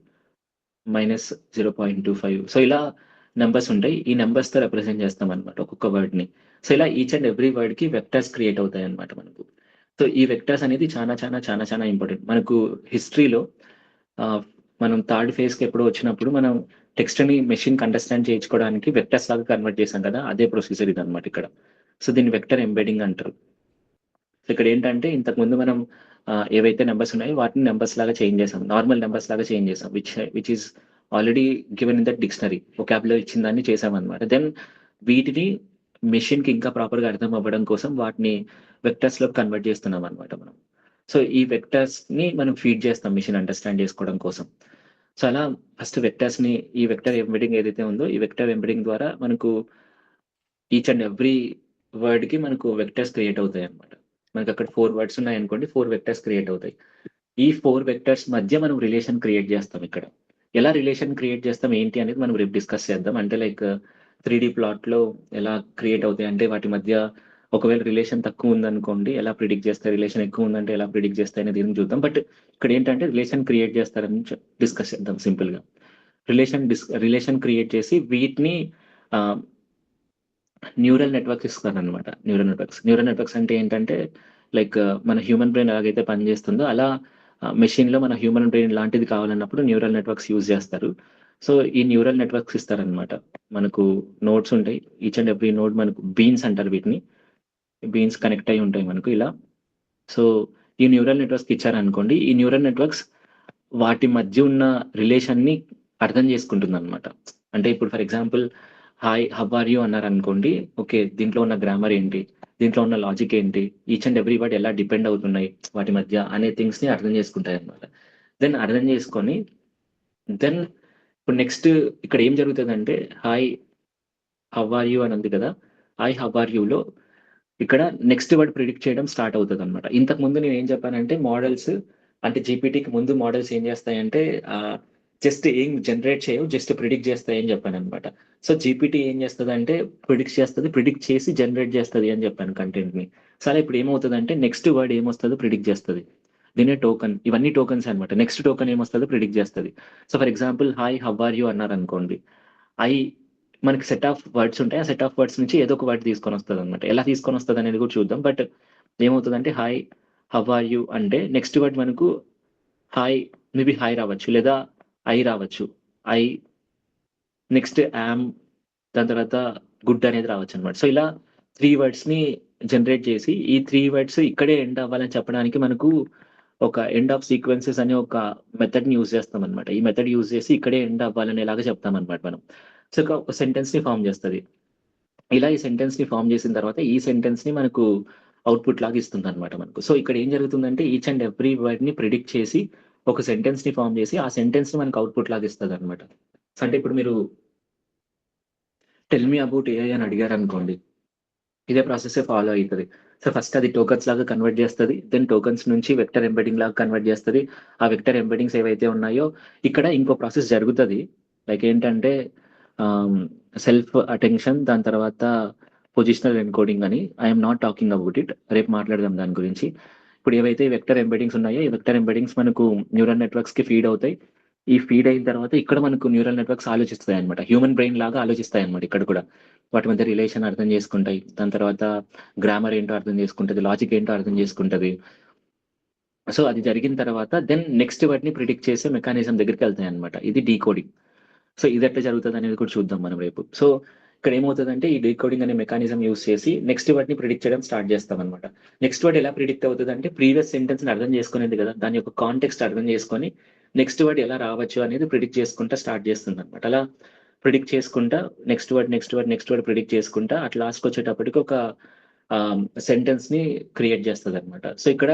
-0.25. సో ఇలా నెంబర్స్ ఉంటాయి. ఈ నెంబర్స్ తో రిప్రజెంట్ చేస్తాం అనమాట ఒక్కొక్క వర్డ్ ని. సో ఇలా ఈచ్ అండ్ ఎవ్రీ వర్డ్ కి వెక్టర్స్ క్రియేట్ అవుతాయి అనమాట మనకు. సో ఈ వెక్టర్స్ అనేది చాలా ఇంపార్టెంట్ మనకు హిస్టరీలో. మనం థర్డ్ ఫేజ్ కి ఎప్పుడో వచ్చినప్పుడు మనం టెక్స్ట్ ని మెషిన్ కి అండర్స్టాండ్ చేయించుకోవడానికి వెక్టర్స్ లాగా కన్వర్ట్ చేసాం కదా, అదే ప్రొసీజర్ ఇది అనమాట ఇక్కడ. సో దీన్ని వెక్టర్ ఎంబెడింగ్ అంటారు. సో ఇక్కడ ఏంటంటే ఇంతకు ముందు మనం ఏవైతే నెంబర్స్ ఉన్నాయో వాటిని నెంబర్స్ లాగా చేంజ్ చేసాం, నార్మల్ నెంబర్స్ లాగా చేంజ్ చేసాం, which is already given in that dictionary. Vocabulary ఇచ్చిన దాన్ని చేసాం అనమాట. దెన్ వీటిని మెషిన్ కి ఇంకా ప్రాపర్ గా అర్థం అవ్వడం కోసం వాటిని వెక్టర్స్ లో కన్వర్ట్ చేస్తున్నాం అనమాట మనం. సో ఈ వెక్టర్స్ ని మనం ఫీడ్ చేస్తాం మెషిన్ అండర్స్టాండ్ చేసుకోవడం కోసం. సో అలా ఫస్ట్ వెక్టర్స్ ని, ఈ వెక్టర్ ఎంబెడింగ్ ఏదైతే ఉందో ఈ వెక్టర్ ఎంబెడింగ్ ద్వారా మనకు ఈచ్ అండ్ ఎవ్రీ వర్డ్ కి మనకు వెక్టర్స్ క్రియేట్ అవుతాయి అనమాట. మనకి అక్కడ 4 వర్డ్స్ ఉన్నాయి అనుకోండి, 4 వెక్టర్స్ క్రియేట్ అవుతాయి. ఈ 4 వెక్టర్స్ మధ్య మనం రిలేషన్ క్రియేట్ చేస్తాం. ఇక్కడ ఎలా రిలేషన్ క్రియేట్ చేస్తాం ఏంటి అనేది మనం రేపు డిస్కస్ చేద్దాం. అంటే లైక్ 3D ప్లాట్ లో ఎలా క్రియేట్ అవుతాయి అంటే వాటి మధ్య ఒకవేళ రిలేషన్ తక్కువ ఉందనుకోండి ఎలా ప్రిడిక్ట్ చేస్తాయి, రిలేషన్ ఎక్కువ ఉందంటే ఎలా ప్రిడిక్ట్ చేస్తాయి అనేది దీన్ని చూద్దాం. బట్ ఇక్కడ ఏంటంటే రిలేషన్ క్రియేట్ చేస్తారని డిస్కస్ చేద్దాం సింపుల్ గా. రిలేషన్ క్రియేట్ చేసి వీటిని న్యూరల్ నెట్వర్క్స్ ఇస్తారు అనమాట. న్యూరల్ నెట్వర్క్స్ అంటే ఏంటంటే లైక్ మన హ్యూమన్ బ్రెయిన్ ఎలాగైతే పనిచేస్తుందో అలా మెషిన్ లో మన హ్యూమన్ బ్రెయిన్ లాంటిది కావాలన్నప్పుడు న్యూరల్ నెట్వర్క్స్ యూజ్ చేస్తారు. సో ఈ న్యూరల్ నెట్వర్క్స్ ఇస్తారనమాట. మనకు నోడ్స్ ఉంటాయి. ఈచ్ అండ్ ఎవ్రీ నోడ్ మనకు బీన్స్ అంటారు వీటిని. బీన్స్ కనెక్ట్ అయి ఉంటాయి మనకు ఇలా. సో ఈ న్యూరల్ నెట్వర్క్స్ ఇచ్చారనుకోండి, ఈ న్యూరల్ నెట్వర్క్స్ వాటి మధ్య ఉన్న రిలేషన్ని అర్థం చేసుకుంటుందనమాట. అంటే ఇప్పుడు for example hi how are you అన్నారనుకోండి, ఓకే దీంట్లో ఉన్న గ్రామర్ ఏంటి, దీంట్లో ఉన్న లాజిక్ ఏంటి, ఈచ్ అండ్ ఎవ్రీ వర్డ్ ఎలా డిపెండ్ అవుతున్నాయి వాటి మధ్య అనే థింగ్స్ని అర్థం చేసుకుంటాయి అనమాట. దెన్ అర్థం చేసుకొని దెన్ ఇప్పుడు నెక్స్ట్ ఇక్కడ ఏం జరుగుతుందంటే హాయ్ హౌ ఆర్ యూ అని ఉంది కదా, హాయ్ హౌ ఆర్ యూలో ఇక్కడ నెక్స్ట్ వర్డ్ ప్రిడిక్ట్ చేయడం స్టార్ట్ అవుతుంది అనమాట. ఇంతకు ముందు నేను ఏం చెప్పానంటే మోడల్స్ అంటే జీపీటీకి ముందు మోడల్స్ ఏం చేస్తాయంటే జస్ట్ ఏం జనరేట్ చేయవు, జస్ట్ ప్రిడిక్ట్ చేస్తాయని చెప్పాను అనమాట. సో జీపీటీ ఏం చేస్తుంది అంటే ప్రిడిక్ట్ చేసి జనరేట్ చేస్తుంది అని చెప్పాను కంటెంట్ని. సరే ఇప్పుడు ఏమవుతుందంటే నెక్స్ట్ వర్డ్ ఏమొస్తుందో ప్రిడిక్ట్ చేస్తుంది. దీనే టోకన్, ఇవన్నీ టోకన్స్ అనమాట. నెక్స్ట్ టోకన్ ఏమొస్తుందో ప్రిడిక్ట్ చేస్తుంది. So for example hi how are you అన్నారనుకోండి, మనకి సెట్ ఆఫ్ వర్డ్స్ ఉంటాయి. ఆ సెట్ ఆఫ్ వర్డ్స్ నుంచి ఏదో ఒక వర్డ్ తీసుకొని వస్తుంది అనమాట. ఎలా తీసుకొని వస్తుంది అనేది కూడా చూద్దాం. బట్ ఏమవుతుందంటే హాయ్ హౌ ఆర్ యూ అంటే నెక్స్ట్ వర్డ్ మనకు హాయ్, మేబీ హాయ్ రావచ్చు, లేదా ఐ రావచ్చు. ఐ నెక్స్ట్ యామ్, దాని తర్వాత గుడ్ అనేది రావచ్చు అనమాట. సో ఇలా 3 వర్డ్స్ని జనరేట్ చేసి ఈ 3 వర్డ్స్ ఇక్కడే ఎండ్ అవ్వాలని చెప్పడానికి మనకు ఒక ఎండ్ ఆఫ్ సీక్వెన్సెస్ అనే ఒక మెథడ్ని యూజ్ చేస్తాం అనమాట. ఈ మెథడ్ యూజ్ చేసి ఇక్కడే ఎండ్ అవ్వాలనేలాగా చెప్తాం అనమాట మనం. సో ఒక సెంటెన్స్ని ఫామ్ చేస్తుంది. ఇలా ఈ సెంటెన్స్ని ఫామ్ చేసిన తర్వాత ఈ సెంటెన్స్ని మనకు అవుట్పుట్ లాగా ఇస్తుంది అనమాట మనకు. సో ఇక్కడ ఏం జరుగుతుందంటే ఈచ్ అండ్ ఎవ్రీ వర్డ్ని ప్రిడిక్ట్ చేసి ఒక సెంటెన్స్ని ఫామ్ చేసి ఆ సెంటెన్స్ని మనకు అవుట్పుట్ లాగా ఇస్తుంది అనమాట. సో అంటే ఇప్పుడు మీరు టెల్ మీ అబౌట్ ఏఐ అని అడిగారు అనుకోండి, ఇదే ప్రాసెస్ ఫాలో అవుతుంది. సో ఫస్ట్ అది టోకన్స్ లాగా కన్వర్ట్ చేస్తుంది. దెన్ టోకన్స్ నుంచి వెక్టర్ ఎంబెడింగ్ లాగా కన్వర్ట్ చేస్తుంది. ఆ వెక్టర్ ఎంబెడింగ్స్ ఏవైతే ఉన్నాయో ఇక్కడ ఇంకో ప్రాసెస్ జరుగుతుంది. లైక్ ఏంటంటే సెల్ఫ్ అటెన్షన్, దాని తర్వాత పొజిషనల్ ఎన్కోడింగ్ అని. I'm not talking about it, రేపు మాట్లాడదాం దాని గురించి. ఇప్పుడు ఏవైతే వెక్టర్ ఎంబెడింగ్స్ ఉన్నాయో ఈ వెక్టర్ ఎంబెడింగ్స్ మనకు న్యూరల్ నెట్వర్క్స్కి ఫీడ్ అవుతాయి. ఈ ఫీడ్ అయిన తర్వాత ఇక్కడ మనకు న్యూరల్ నెట్వర్క్స్ ఆలోచిస్తాయి అనమాట. హ్యూమన్ బ్రెయిన్ లాగా ఆలోచిస్తాయి అనమాట. ఇక్కడ కూడా వాటి మధ్య రిలేషన్ అర్థం చేసుకుంటాయి. దాని తర్వాత గ్రామర్ ఏంటో అర్థం చేసుకుంటుంది, లాజిక్ ఏంటో అర్థం చేసుకుంటుంది. సో అది జరిగిన తర్వాత దెన్ నెక్స్ట్ వాటిని ప్రిడిక్ట్ చేసే మెకానిజం దగ్గరికి వెళ్తాయి అనమాట. ఇది డీకోడింగ్. సో ఇది ఎట్లా జరుగుతుంది అనేది కూడా చూద్దాం మనం రేపు. సో ఇక్కడ ఏమవుతుందంటే ఈ డీకోడింగ్ అనే మెకానిజం యూస్ చేసి నెక్స్ట్ వర్డ్ని ప్రిడిక్ట్ చేయడం స్టార్ట్ చేస్తాం అనమాట. నెక్స్ట్ వర్డ్ ఎలా ప్రిడిక్ట్ అవుతుంది అంటే ప్రీవియస్ సెంటెన్స్ని అర్థం చేసుకునేది కదా, దాని యొక్క కాంటెక్స్ట్ అర్థం చేసుకొని నెక్స్ట్ వర్డ్ ఎలా రావచ్చు అనేది ప్రిడిక్ట్ చేసుకుంటా స్టార్ట్ చేస్తుంది అనమాట. అలా ప్రిడిక్ట్ చేసుకుంటా నెక్స్ట్ వర్డ్ ప్రిడిక్ట్ చేసుకుంటా అట్లా లాస్ట్కి వచ్చేటప్పటికి ఒక సెంటెన్స్ని క్రియేట్ చేస్తుంది అనమాట. సో ఇక్కడ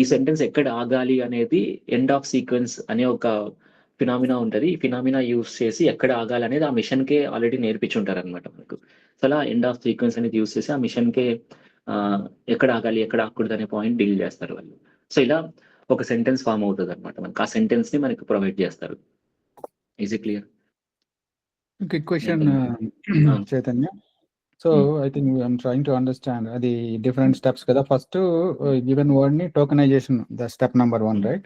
ఈ సెంటెన్స్ ఎక్కడ ఆగాలి అనేది ఎండ్ ఆఫ్ సీక్వెన్స్ అనే ఒక ఫినామినా ఉంటుంది. ఈ ఫినామినా యూస్ చేసి ఎక్కడ ఆగాలి అనేది ఆ మిషన్కే ఆల్రెడీ నేర్పించుంటారు అనమాట మనకు. సో అలా ఎండ్ ఆఫ్ సీక్వెన్స్ అనేది యూస్ చేసి ఆ మిషన్కే ఎక్కడ ఆగాలి ఎక్కడ ఆగకూడదు అనే పాయింట్ డీల్ చేస్తారు వాళ్ళు. సో ఇలా ఒక సెంటెన్స్ ఫామ్ అవుతుంది అనమాట. మనకు ఆ సెంటెన్స్ ని మనకు ప్రొవైడ్ చేస్తారు. Is it clear? Quick question, Chaitanya. So I think I'm trying to understand the different steps kada. First, given word ni tokenization, the step number 1, right?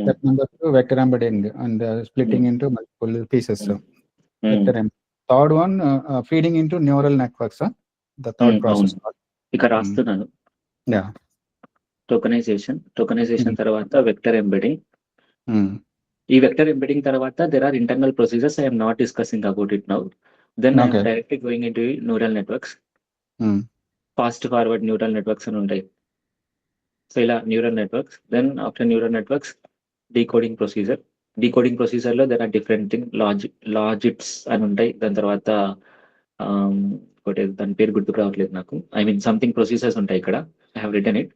Step number 2, vector embedding and splitting into multiple pieces. Vector embedding. Third one, feeding into neural networks. The third process. ఇక్కడ రాస్తున్నాను. Yeah. Tokenisation తర్వాత vector embedding. ఈ vector embedding తర్వాత there are internal procedures. I am not discussing about it now. Then I am directly going into neural networks. Fast forward neural networks అని ఉంటాయి. So ఇలా neural networks. Then after neural networks decoding procedure. Decoding ప్రొసీజర్లో there are different thing logics అని ఉంటాయి. దాని తర్వాత దాని పేరు గుర్తుకు రావట్లేదు నాకు. ఐ మీన్ సంథింగ్ ప్రొసీజర్స్ ఉంటాయి ఇక్కడ. I have written it.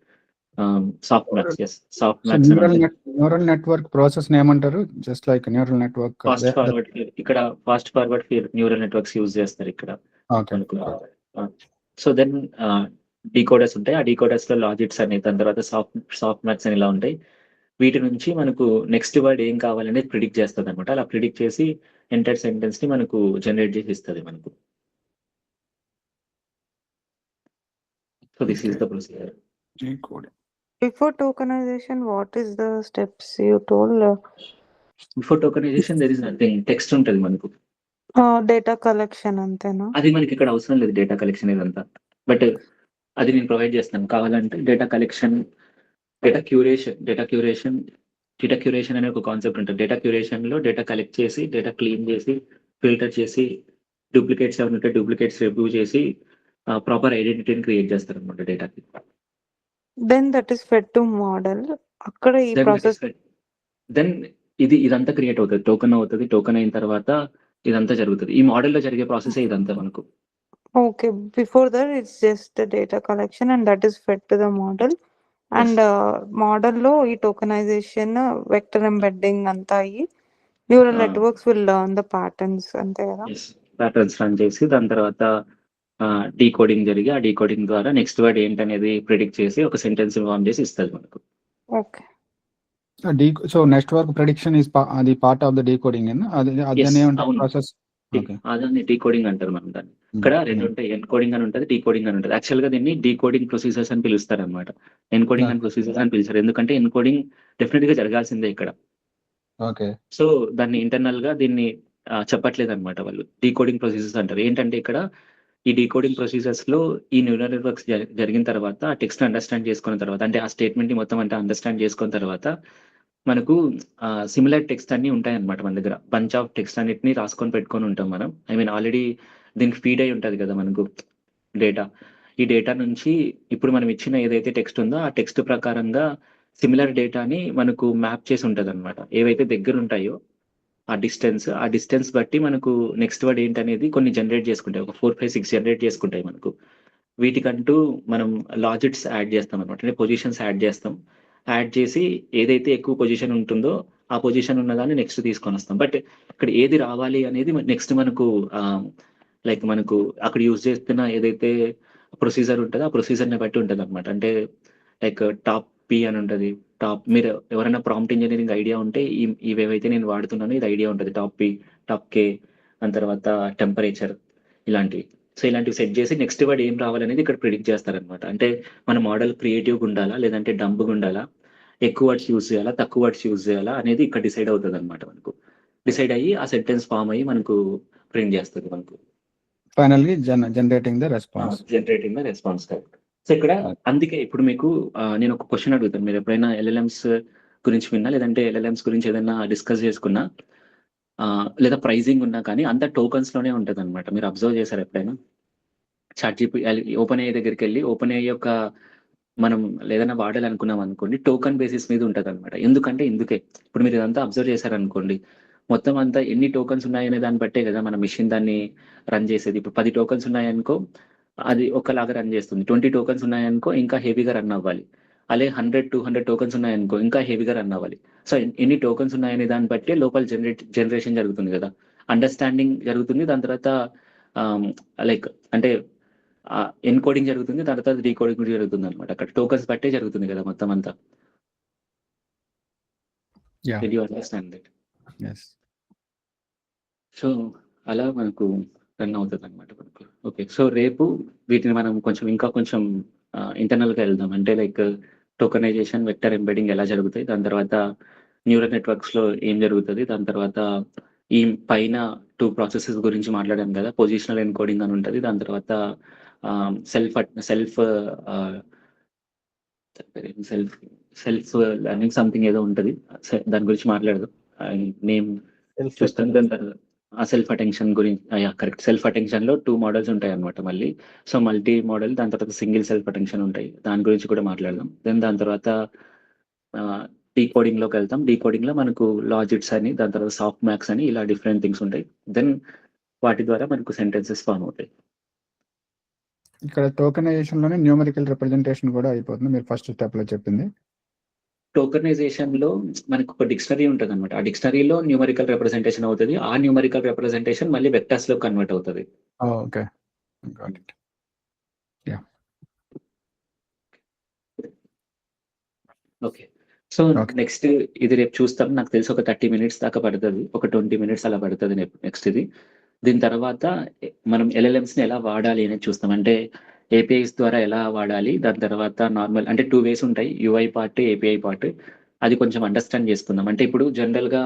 Softmax. yes, softmax. Neural network process ఏమంటారు? Just like neural network. Fast forward ఇక్కడ fast forward neural networks use చేస్తారు ఇక్కడ. సో దెన్ డీకోడర్స్ ఉంటాయి. ఆ డీకోడర్స్ లో logics అని, దాని తర్వాత సాఫ్ట్ మ్యాథ్స్ అని ఇలా ఉంటాయి. వీటి నుంచి మనకు నెక్స్ట్ వర్డ్ ఏం కావాలనేది ప్రిడిక్ట్ చేస్తుంది అనమాట. అలా ప్రిడిక్ట్ చేసి ఎంటైర్ సెంటెన్స్ ని మనకు జనరేట్ చేసి ఇస్తుంది మనకు. So this is the procedure. Before tokenization, what is the steps you told? Before tokenisation there is nothing. Text ఉంటుంది మనకు. Data collection అంతేనా? అది మనకి ఇక్కడ అవసరం లేదు డేటా కలెక్షన్ ఇదంతా. బట్ అది నేను ప్రొవైడ్ చేస్తాను కావాలంటే. Data collection, data curation data curation అనే ఒక కాన్సెప్ట్ ఉంటుంది. డేటా క్యూరేషన్‌లో డేటా కలెక్ట్ చేసి, డేటా క్లీన్ చేసి, ఫిల్టర్ చేసి, డూప్లికేట్స్ ఏమైనా ఉంటే డూప్లికేట్స్ రిమూవ్ చేసి ప్రాపర్ ఐడెంటిటీని క్రియేట్ చేస్తారనమాట డేటాకి. Then that is fed to model. అక్కడ ఈ దెన్ ప్రాసెస్ దెన్ ఇదంతా క్రియేట్ అవుతది. టోకెన్ అవుతది. టోకెన్ అయిన తర్వాత ఇదంతా జరుగుతది. ఈ మోడల్‌లో జరిగే ప్రాసెసే ఇదంతా మనకు. Okay. Before that it's just data collection and that is fed to the model. And మోడల్‌లో ఈ టోకెనైజేషన్, వెక్టర్ ఎంబెడ్డింగ్ అంతా అయ్యి న్యూరల్ ఆ! Networks will learn the patterns అంతే కదా? యెస్. ప్యాటర్న్స్ రన్ చేసి దాని తర్వాత డీకోడింగ్ జరిగి, ఆ డీకోడింగ్ ద్వారా నెక్స్ట్ వర్డ్ ఏంటనేది ప్రిడిక్ట్ చేసి ఒక సెంటెన్స్ ఫార్మ్ చేసి ఇస్తది మనకు. Okay. So network prediction is అది పార్ట్ ఆఫ్ ద డీకోడింగ్ అది యెస్. దాన్ని ఏమంటారు అవును. ప్రాసెస్? ఓకే. దాన్ని డీకోడింగ్ అంటారు మనం దాన్ని. ఇక్కడ 2 ఉంటాయి. ఎన్కోడింగ్ అని ఉంటది. డీకోడింగ్ అని ఉంటది. యాక్చువల్‌గా దీన్ని డీకోడింగ్ ప్రొసీజర్స్ అని పిలుస్తారనమాట. ఎన్కోడింగ్ అండ్ ప్రొసీజర్స్ అని పిలిచారు. ఎందుకంటే ఎన్కోడింగ్ డెఫినిట్‌గా జరగాల్సిందే ఇక్కడ. ఓకే. సో దాన్ని ఇంటర్నల్‌గా దీన్ని చెప్పట్లేదనమాట వాళ్ళు. డీకోడింగ్ ప్రొసీజర్స్ అంటారు. ఏంటంటే ఇక్కడ ఈ డీకోడింగ్ ప్రొసీజర్స్‌లో ఈ న్యూరల్ నెట్వర్క్స్ జరిగిన తర్వాత ఆ టెక్స్ట్‌ని అండర్‌స్టాండ్ చేసుకున్న తర్వాత అంటే ఆ స్టేట్‌మెంట్‌ని మొత్తం అంతా అండర్‌స్టాండ్ చేసుకున్న తర్వాత మనకు సిమిలర్ టెక్స్ట్ అన్నీ ఉంటాయన్నమాట మన దగ్గర. బంచ్ ఆఫ్ టెక్స్ట్ అన్నిటిని రాసుకొని పెట్టుకొని ఉంటాం మనం. ఐ మీన్ ఆల్రెడీ దీనికి ఫీడ్ అయ్యి ఉంటది కదా మనకు డేటా. ఈ డేటా నుంచి ఇప్పుడు మనం ఇచ్చిన ఏదైతే టెక్స్ట్ ఉందో ఆ టెక్స్ట్ ప్రకారంగా సిమిలర్ డేటాని మనకు మ్యాప్ చేసి ఉంటదన్నమాట. ఏవైతే దగ్గరుంటాయో ఆ డిస్టెన్స్ బట్టి మనకు నెక్స్ట్ వర్డ్ ఏంటనేది కొన్ని జనరేట్ చేసుకుంటాయి. ఒక 4, 5, 6 జనరేట్ చేసుకుంటాయి మనకు. వీటికంటూ మనం లాజిట్స్ యాడ్ చేస్తామనమాట. అంటే పొజిషన్స్ యాడ్ చేస్తాం. యాడ్ చేసి ఏదైతే ఎక్కువ పొజిషన్ ఉంటుందో ఆ పొజిషన్ ఉన్నదాన్ని నెక్స్ట్ తీసుకొనొస్తాం. బట్ ఇక్కడ ఏది రావాలి అనేది నెక్స్ట్ మనకు లైక్ మనకు అక్కడ యూజ్ చేస్తున్న ఏదైతే ప్రొసీజర్ ఉంటదో ఆ ప్రొసీజర్‌ని బట్టి ఉంటదనమాట. అంటే లైక్ టాప్ పి అని ఉంటది. మీరు ఎవరైనా ప్రాంప్ట్ ఇంజినీరింగ్ ఐడియా ఉంటే ఇవేవైతే నేను వాడుతున్నానో ఇది ఐడియా ఉంటది. టాప్ పి, టాప్ కే దాని తర్వాత టెంపరేచర్ ఇలాంటివి. సో ఇలాంటివి సెట్ చేసి నెక్స్ట్ వర్డ్ ఏం రావాలనేది ఇక్కడ ప్రిడిక్ట్ చేస్తారనమాట. అంటే మన మోడల్ క్రియేటివ్‌గా ఉండాలా? లేదంటే డంబ్‌గా ఉండాలా? ఎక్కువ వర్డ్స్ యూజ్ చేయాలా? తక్కువ వర్డ్స్ యూజ్ చేయాలా? అనేది ఇక్కడ డిసైడ్ అవుతదనమాట మనకు. డిసైడ్ అయ్యి ఆ సెంటెన్స్ ఫార్మ్ అయ్యి మనకు ప్రింట్ చేస్తది మనకు. Finally generating the response. Generating the response correct. So ఇక్కడ అందుకే ఇప్పుడు మీకు నేను ఒక క్వెషన్ అడుగుతాను. మీరు ఎప్పుడైనా ఎల్ఎల్ఎంస్ గురించి విన్నా లేదంటే ఎల్ఎల్ఎంస్ గురించి ఏదైనా డిస్కస్ చేసుకున్నా లేదా ప్రైజింగ్ ఉన్నా కానీ అంతా టోకెన్స్‌లోనే ఉంటదనమాట. మీరు అబ్జర్వ్ చేసారా ఎప్పుడైనా? ఓపెన్ ఏఐ దగ్గరికెళ్ళి ఓపెన్ ఏఐ యొక్క మనం ఏదైనా వాడాలనుకున్నాం అనుకోండి టోకెన్ బేసిస్ మీద ఉంటదనమాట. ఎందుకంటే ఇందుకే. ఇప్పుడు మీరు ఇదంతా అబ్జర్వ్ చేశారనుకోండి. మొత్తం అంతా ఎన్ని టోకెన్స్ ఉన్నాయనే దాన్ని బట్టే కదా మన మెషిన్ దాన్ని రన్ చేసేది. ఇప్పుడు 10 టోకెన్స్ ఉన్నాయనుకో అది ఒకలాగా రన్ చేస్తుంది. 20 టోకెన్స్ ఉన్నాయనుకో ఇంకా హెవీగా రన్ అవ్వాలి. అలే 100, 200 టోకెన్స్ ఉన్నాయనుకో ఇంకా హెవీగా రన్ అవ్వాలి. సో ఎన్ని టోకెన్స్ ఉన్నాయనే దాన్ని బట్టే లోపల జనరేషన్ జరుగుతుంది కదా! అండర్‌స్టాండింగ్ జరుగుతుంది. దాని తర్వాత లైక్ అంటే ఎన్‌కోడింగ్ జరుగుతుంది. దాని తర్వాత డీకోడింగ్ కూడా జరుగుతుందనమాట. అక్కడ టోకెన్స్ బట్టే జరుగుతుంది కదా మొత్తం అంతా. Yeah! Did you understand that? Yes. So అలా మనకు రన్ అవుతదనమాట మనకు. ఓకే. సో రేపు వీటిని మనం ఇంకా కొంచెం ఇంటర్నల్‌గా వెళ్దాం. అంటే లైక్ టోకెనైజేషన్, వెక్టర్ ఎంబెడ్డింగ్ ఎలా జరుగుతాయి? దాని తర్వాత న్యూరల్ నెట్వర్క్స్‌లో ఏం జరుగుతది? దాని తర్వాత ఈ పైన 2 ప్రాసెసెస్ గురించి మాట్లాడాం కదా! పొజిషనల్ ఎన్‌కోడింగ్ అని ఉంటది. దాని తర్వాత సెల్ఫ్ సెల్ఫ్ ఆహ్, సెల్ఫ్ సెల్ఫ్ లెర్నింగ్ సంథింగ్ ఏదో ఉంటది. దాని గురించి మాట్లాడదాం. నేమ్ చూస్తాను. దాని తర్వాత సెల్ఫ్ అటెన్షన్ గురించి యాహ్! కరెక్ట్. సెల్ఫ్ అటెన్షన్‌లో 2 మోడల్స్ ఉంటాయన్నమాట మళ్ళీ. సో మల్టీ మోడల్ దాని తర్వాత సింగిల్ సెల్ఫ్ అటెన్షన్ ఉంటాయి. దాని గురించి కూడా మాట్లాడదాం. దాని తర్వాత డీకోడింగ్‌లోకెళ్తాం. డీకోడింగ్‌లో మనకు లాజిట్స్ అని, దాని తర్వాత సాఫ్ట్ మ్యాక్స్ అని ఇలా డిఫరెంట్ థింగ్స్ ఉంటాయి. వాటి ద్వారా మనకు సెంటెన్సెస్ ఫార్మ్ అవుతాయి. ఇక్కడ టోకెనైజేషన్‌లోనే న్యూమరికల్ రిప్రజెంటేషన్ కూడా అయిపోతుంది. మీరు ఫస్ట్ స్టెప్‌లో చెప్పింది. టోకెనైజేషన్‌లో మనకు ఒక డిక్షనరీ ఉంటదన్నమాట. ఆ డిక్షనరీలో న్యూమరికల్ రిప్రజెంటేషన్ అవుతది. ఆ న్యూమరికల్ రిప్రజెంటేషన్ మళ్ళీ వెక్టర్స్‌లో కన్వర్ట్ అవుతది. Okay. Got it. Yeah! Okay. So okay. Next ఇది రేపు చూస్తాం. నాకు తెలిసి ఒక 30 మినిట్స్ దాకా పడతది. ఒక 20 మినిట్స్ అలా పడతది నెక్స్ట్ ఇది. దీని తర్వాత మనం ఎల్ఎల్ఎమ్స్‌ని ఎలా వాడాలి అనేది చూస్తాం. అంటే ఏపీఐస్ ద్వారా ఎలా వాడాలి? దాని తర్వాత నార్మల్ అంటే 2 వేస్ ఉంటాయి. UI part, API part. అది కొంచెం అండర్‌స్టాండ్ చేసుకుందాం. అంటే ఇప్పుడు జనరల్‌గా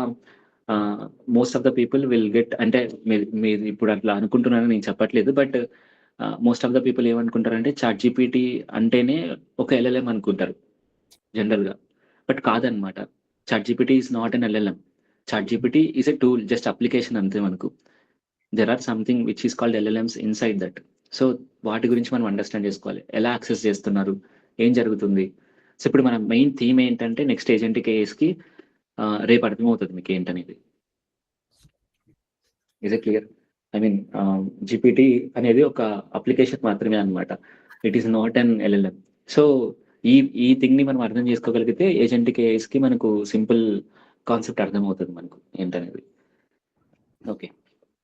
most of the people will get అంటే మీరు ఇప్పుడు అట్లా అనుకుంటున్నారని నేను చెప్పట్లేదు. But most of the people ఏమనుకుంటారంటే చాట్ జీపీటీ అంటేనే ఒక ఎల్ఎల్ఎం అనుకుంటారు జనరల్‌గా. బట్ కాదనమాట. ChatGPT is not an LLM. ChatGPT is a tool, just application అంతే మనకు. There or something which is called LLMs inside that. So వాటి గురించి మనం అండర్స్టాండ్ చేసుకోవాలి. ఎలా యాక్సెస్ చేస్తున్నారు, ఏం జరుగుతుంది. సో ఇప్పుడు మన మెయిన్ థీమ్ ఏంటంటే నెక్స్ట్ ఏజెంటిక్ ఏఎస్కి రేపు అర్థమవుతుంది మీకు ఏంటనేది. Is it clear? I mean GPT అనేది ఒక అప్లికేషన్ మాత్రమే అనమాట. It is not an LLM. So ఈ థింగ్ని మనం అర్థం చేసుకోగలిగితే ఏజెంటిక్ ఏఎస్కి మనకు సింపుల్ కాన్సెప్ట్ అర్థమవుతుంది మనకు ఏంటనేది. Okay,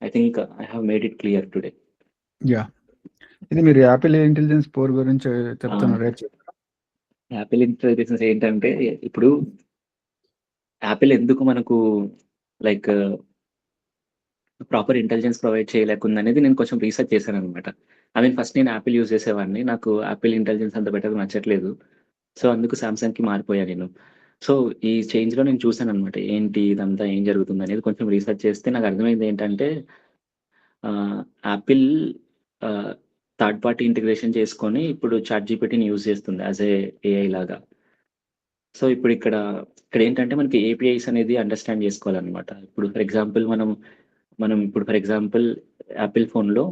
I think I have made it clear today. Yeah, ఇది మీరు యాపిల్ ఇంటెలిజెన్స్ 4 గురించి చెప్తున్నారు. యాపిల్ ఇంటెలిజెన్స్ ఏంటంటే ఇప్పుడు యాపిల్ ఎందుకు మనకు లైక్ ప్రాపర్ ఇంటెలిజెన్స్ ప్రొవైడ్ చేయలేకుండా అనేది నేను కొంచెం రీసెర్చ్ చేశాను అనమాట. ఐ మీన్ ఫస్ట్ నేను యాపిల్ యూజ్ చేసేవాడిని, నాకు యాపిల్ ఇంటెలిజెన్స్ అంత బెటర్ నచ్చట్లేదు. సో అందుకు సామ్సంగ్కి మారిపోయాను నేను. సో ఈ చేంజ్లో నేను చూశాను అనమాట ఏంటి ఇదంతా ఏం జరుగుతుంది అనేది. కొంచెం రీసెర్చ్ చేస్తే నాకు అర్థమైంది ఏంటంటే యాపిల్ థర్డ్ పార్టీ ఇంటిగ్రేషన్ చేసుకొని ఇప్పుడు ChatGPTని యూజ్ చేస్తుంది యాజ్ ఏఐ లాగా. సో ఇప్పుడు ఇక్కడ ఏంటంటే మనకి APIs అనేది అండర్స్టాండ్ చేసుకోవాలన్నమాట. ఇప్పుడు ఫర్ ఎగ్జాంపుల్ మనం ఇప్పుడు ఫర్ ఎగ్జాంపుల్ యాపిల్ ఫోన్లో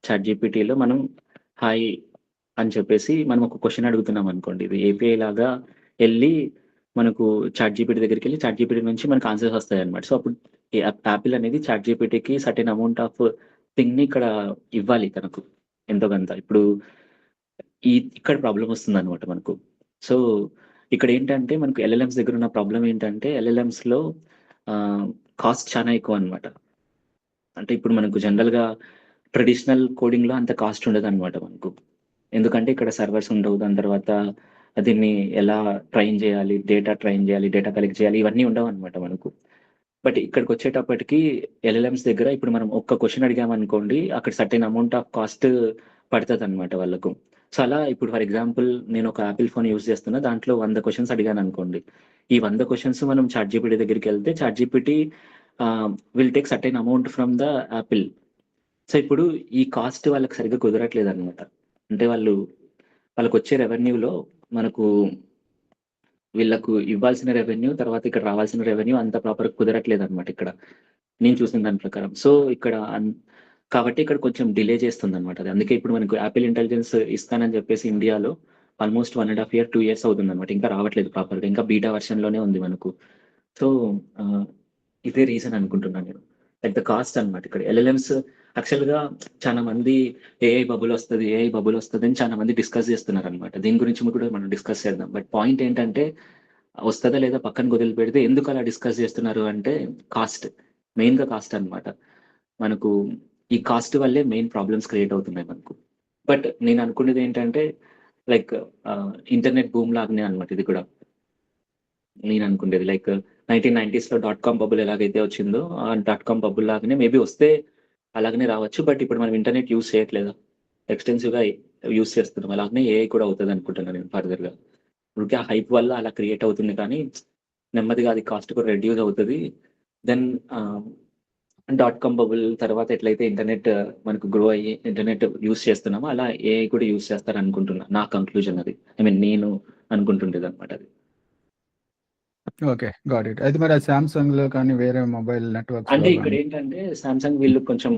ChatGPTలో మనం హాయ్ అని చెప్పేసి మనం ఒక క్వశ్చన్ అడుగుతున్నాం అనుకోండి, ఇది API లాగా వెళ్ళి మనకు ChatGPT దగ్గరికి వెళ్ళి ChatGPT నుంచి మనకు ఆన్సర్స్ వస్తాయి అనమాట. సో అప్పుడు యాపిల్ అనేది ChatGPTకి సర్టెన్ అమౌంట్ ఆఫ్ థింగ్ని ఇక్కడ ఇవ్వాలి తనకు ఎంతో కొంత. ఇప్పుడు ఇక్కడ ప్రాబ్లం వస్తుంది అనమాట మనకు. సో ఇక్కడ ఏంటంటే మనకు LLMs దగ్గర ఉన్న ప్రాబ్లం ఏంటంటే LLMsలో కాస్ట్ చాలా ఎక్కువ అనమాట. అంటే ఇప్పుడు మనకు జనరల్గా ట్రెడిషనల్ కోడింగ్లో అంత కాస్ట్ ఉండదు అనమాట మనకు. ఎందుకంటే ఇక్కడ సర్వర్స్ ఉండవు, దాని తర్వాత దీన్ని ఎలా ట్రైన్ చేయాలి, డేటా కలెక్ట్ చేయాలి, ఇవన్నీ ఉండవు అనమాట మనకు. బట్ ఇక్కడికి వచ్చేటప్పటికి LLMs దగ్గర ఇప్పుడు మనం ఒక్క క్వశ్చన్ అడిగామనుకోండి, అక్కడ సర్టెన్ అమౌంట్ ఆఫ్ కాస్ట్ పడుతుంది అనమాట వాళ్ళకు. సో అలా ఇప్పుడు ఫర్ ఎగ్జాంపుల్ నేను ఒక యాపిల్ ఫోన్ యూజ్ చేస్తున్నా, దాంట్లో 100 క్వశ్చన్స్ అడిగాను అనుకోండి. ఈ 100 క్వశ్చన్స్ మనం ChatGPT దగ్గరికి వెళ్తే ChatGPT will take certain amount from the Apple. So ఇప్పుడు ఈ కాస్ట్ వాళ్ళకి సరిగ్గా కుదరట్లేదు అనమాట. అంటే వాళ్ళకు వచ్చే రెవెన్యూలో మనకు వీళ్ళకు ఇవ్వాల్సిన రెవెన్యూ తర్వాత ఇక్కడ రావాల్సిన రెవెన్యూ అంత ప్రాపర్ కుదరట్లేదు అనమాట ఇక్కడ నేను చూసిన దాని ప్రకారం. సో కాబట్టి ఇక్కడ కొంచెం డిలే చేస్తుంది అనమాట అది. అందుకే ఇప్పుడు మనకు యాపిల్ ఇంటెలిజెన్స్ ఇస్తానని చెప్పేసి ఇండియాలో ఆల్మోస్ట్ 1.5 year 2 years అవుతుంది అనమాట. ఇంకా రావట్లేదు ప్రాపర్గా, ఇంకా బీటా వర్షన్లోనే ఉంది మనకు. సో ఇదే రీజన్ అనుకుంటున్నాను నేను, లైక్ ద కాస్ట్ అనమాట. ఇక్కడ LLMs యాక్చువల్గా చాలా మంది ఏఐ బబుల్ వస్తుంది అని చాలా మంది డిస్కస్ చేస్తున్నారు అనమాట. దీని గురించి కూడా మనం డిస్కస్ చేద్దాం. బట్ పాయింట్ ఏంటంటే వస్తుందా లేదా పక్కన వదిలి పెడితే ఎందుకు అలా డిస్కస్ చేస్తున్నారు అంటే కాస్ట్, మెయిన్గా కాస్ట్ అనమాట. మనకు ఈ కాస్ట్ వల్లే మెయిన్ ప్రాబ్లమ్స్ క్రియేట్ అవుతున్నాయి మనకు. బట్ నేను అనుకునేది ఏంటంటే లైక్ ఇంటర్నెట్ బూమ్ లాగానే అనమాట ఇది కూడా. నేను అనుకునేది లైక్ 1990sలో .com బబుల్ ఎలాగైతే వచ్చిందో ఆ .com బబుల్ లాగానే మేబీ వస్తే అలాగనే రావచ్చు. బట్ ఇప్పుడు మనం ఇంటర్నెట్ యూజ్ చేయట్లేదా, ఎక్స్టెన్సివ్గా యూజ్ చేస్తున్నాం, అలాగనే ఏఐ కూడా అవుతుంది అనుకుంటున్నాను నేను ఫర్దర్గా. ఇప్పుడు ఆ హైప్ వల్ల అలా క్రియేట్ అవుతుంది, కానీ నెమ్మదిగా అది కాస్ట్ కూడా రెడ్యూస్ అవుతుంది. దెన్ .com బబుల్ తర్వాత ఎట్లయితే ఇంటర్నెట్ మనకు గ్రో అయ్యి ఇంటర్నెట్ యూజ్ చేస్తున్నామో అలా ఏఐ కూడా యూజ్ చేస్తారు అనుకుంటున్నా. నా కంక్లూజన్ అది, ఐ మీన్ నేను అనుకుంటుండేది అనమాట అది. Okay, got it. అయితే మరి సామ్సంగ్ లో కానీ వేరే మొబైల్ నెట్వర్క్స్ అంటే ఇక్కడ ఏంటంటే సామ్సంగ్ వీళ్ళు కొంచెం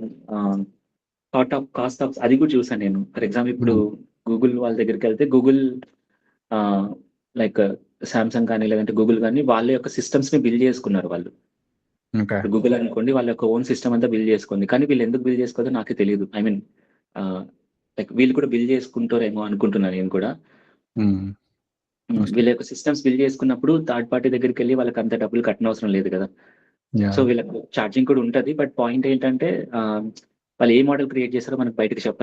కాస్ట్ ఆఫ్ అది కూడా చూసాను నేను. ఫర్ ఎగ్జాంపుల్ ఇప్పుడు గూగుల్ వాళ్ళ దగ్గరికి వెళ్తే గూగుల్ లైక్ సామ్సంగ్ కానీ లేదంటే గూగుల్ కానీ వాళ్ళ యొక్క సిస్టమ్స్ ని బిల్డ్ చేసుకున్నారు వాళ్ళు. గూగుల్ అనుకోండి వాళ్ళ యొక్క ఓన్ సిస్టమ్ అంతా బిల్డ్ చేసుకుంది, కానీ వీళ్ళు ఎందుకు బిల్డ్ చేసుకోదో నాకే తెలియదు. ఐ మీన్ లైక్ వీళ్ళు కూడా బిల్డ్ చేసుకుంటారేమో అనుకుంటున్నాను నేను కూడా. వీళ్ళ యొక్క సిస్టమ్స్ బిల్డ్ చేసుకున్నప్పుడు థర్డ్ పార్టీ దగ్గరికి వెళ్ళి వాళ్ళకి అంత డబ్బులు కట్టనవసరం లేదు కదా. సో వీళ్ళకు ఛార్జింగ్ కూడా ఉంటుంది. బట్ పాయింట్ ఏంటంటే వాళ్ళు ఏ మోడల్ క్రియేట్ చేస్తారో మనకు బయటకు చెప్పారు.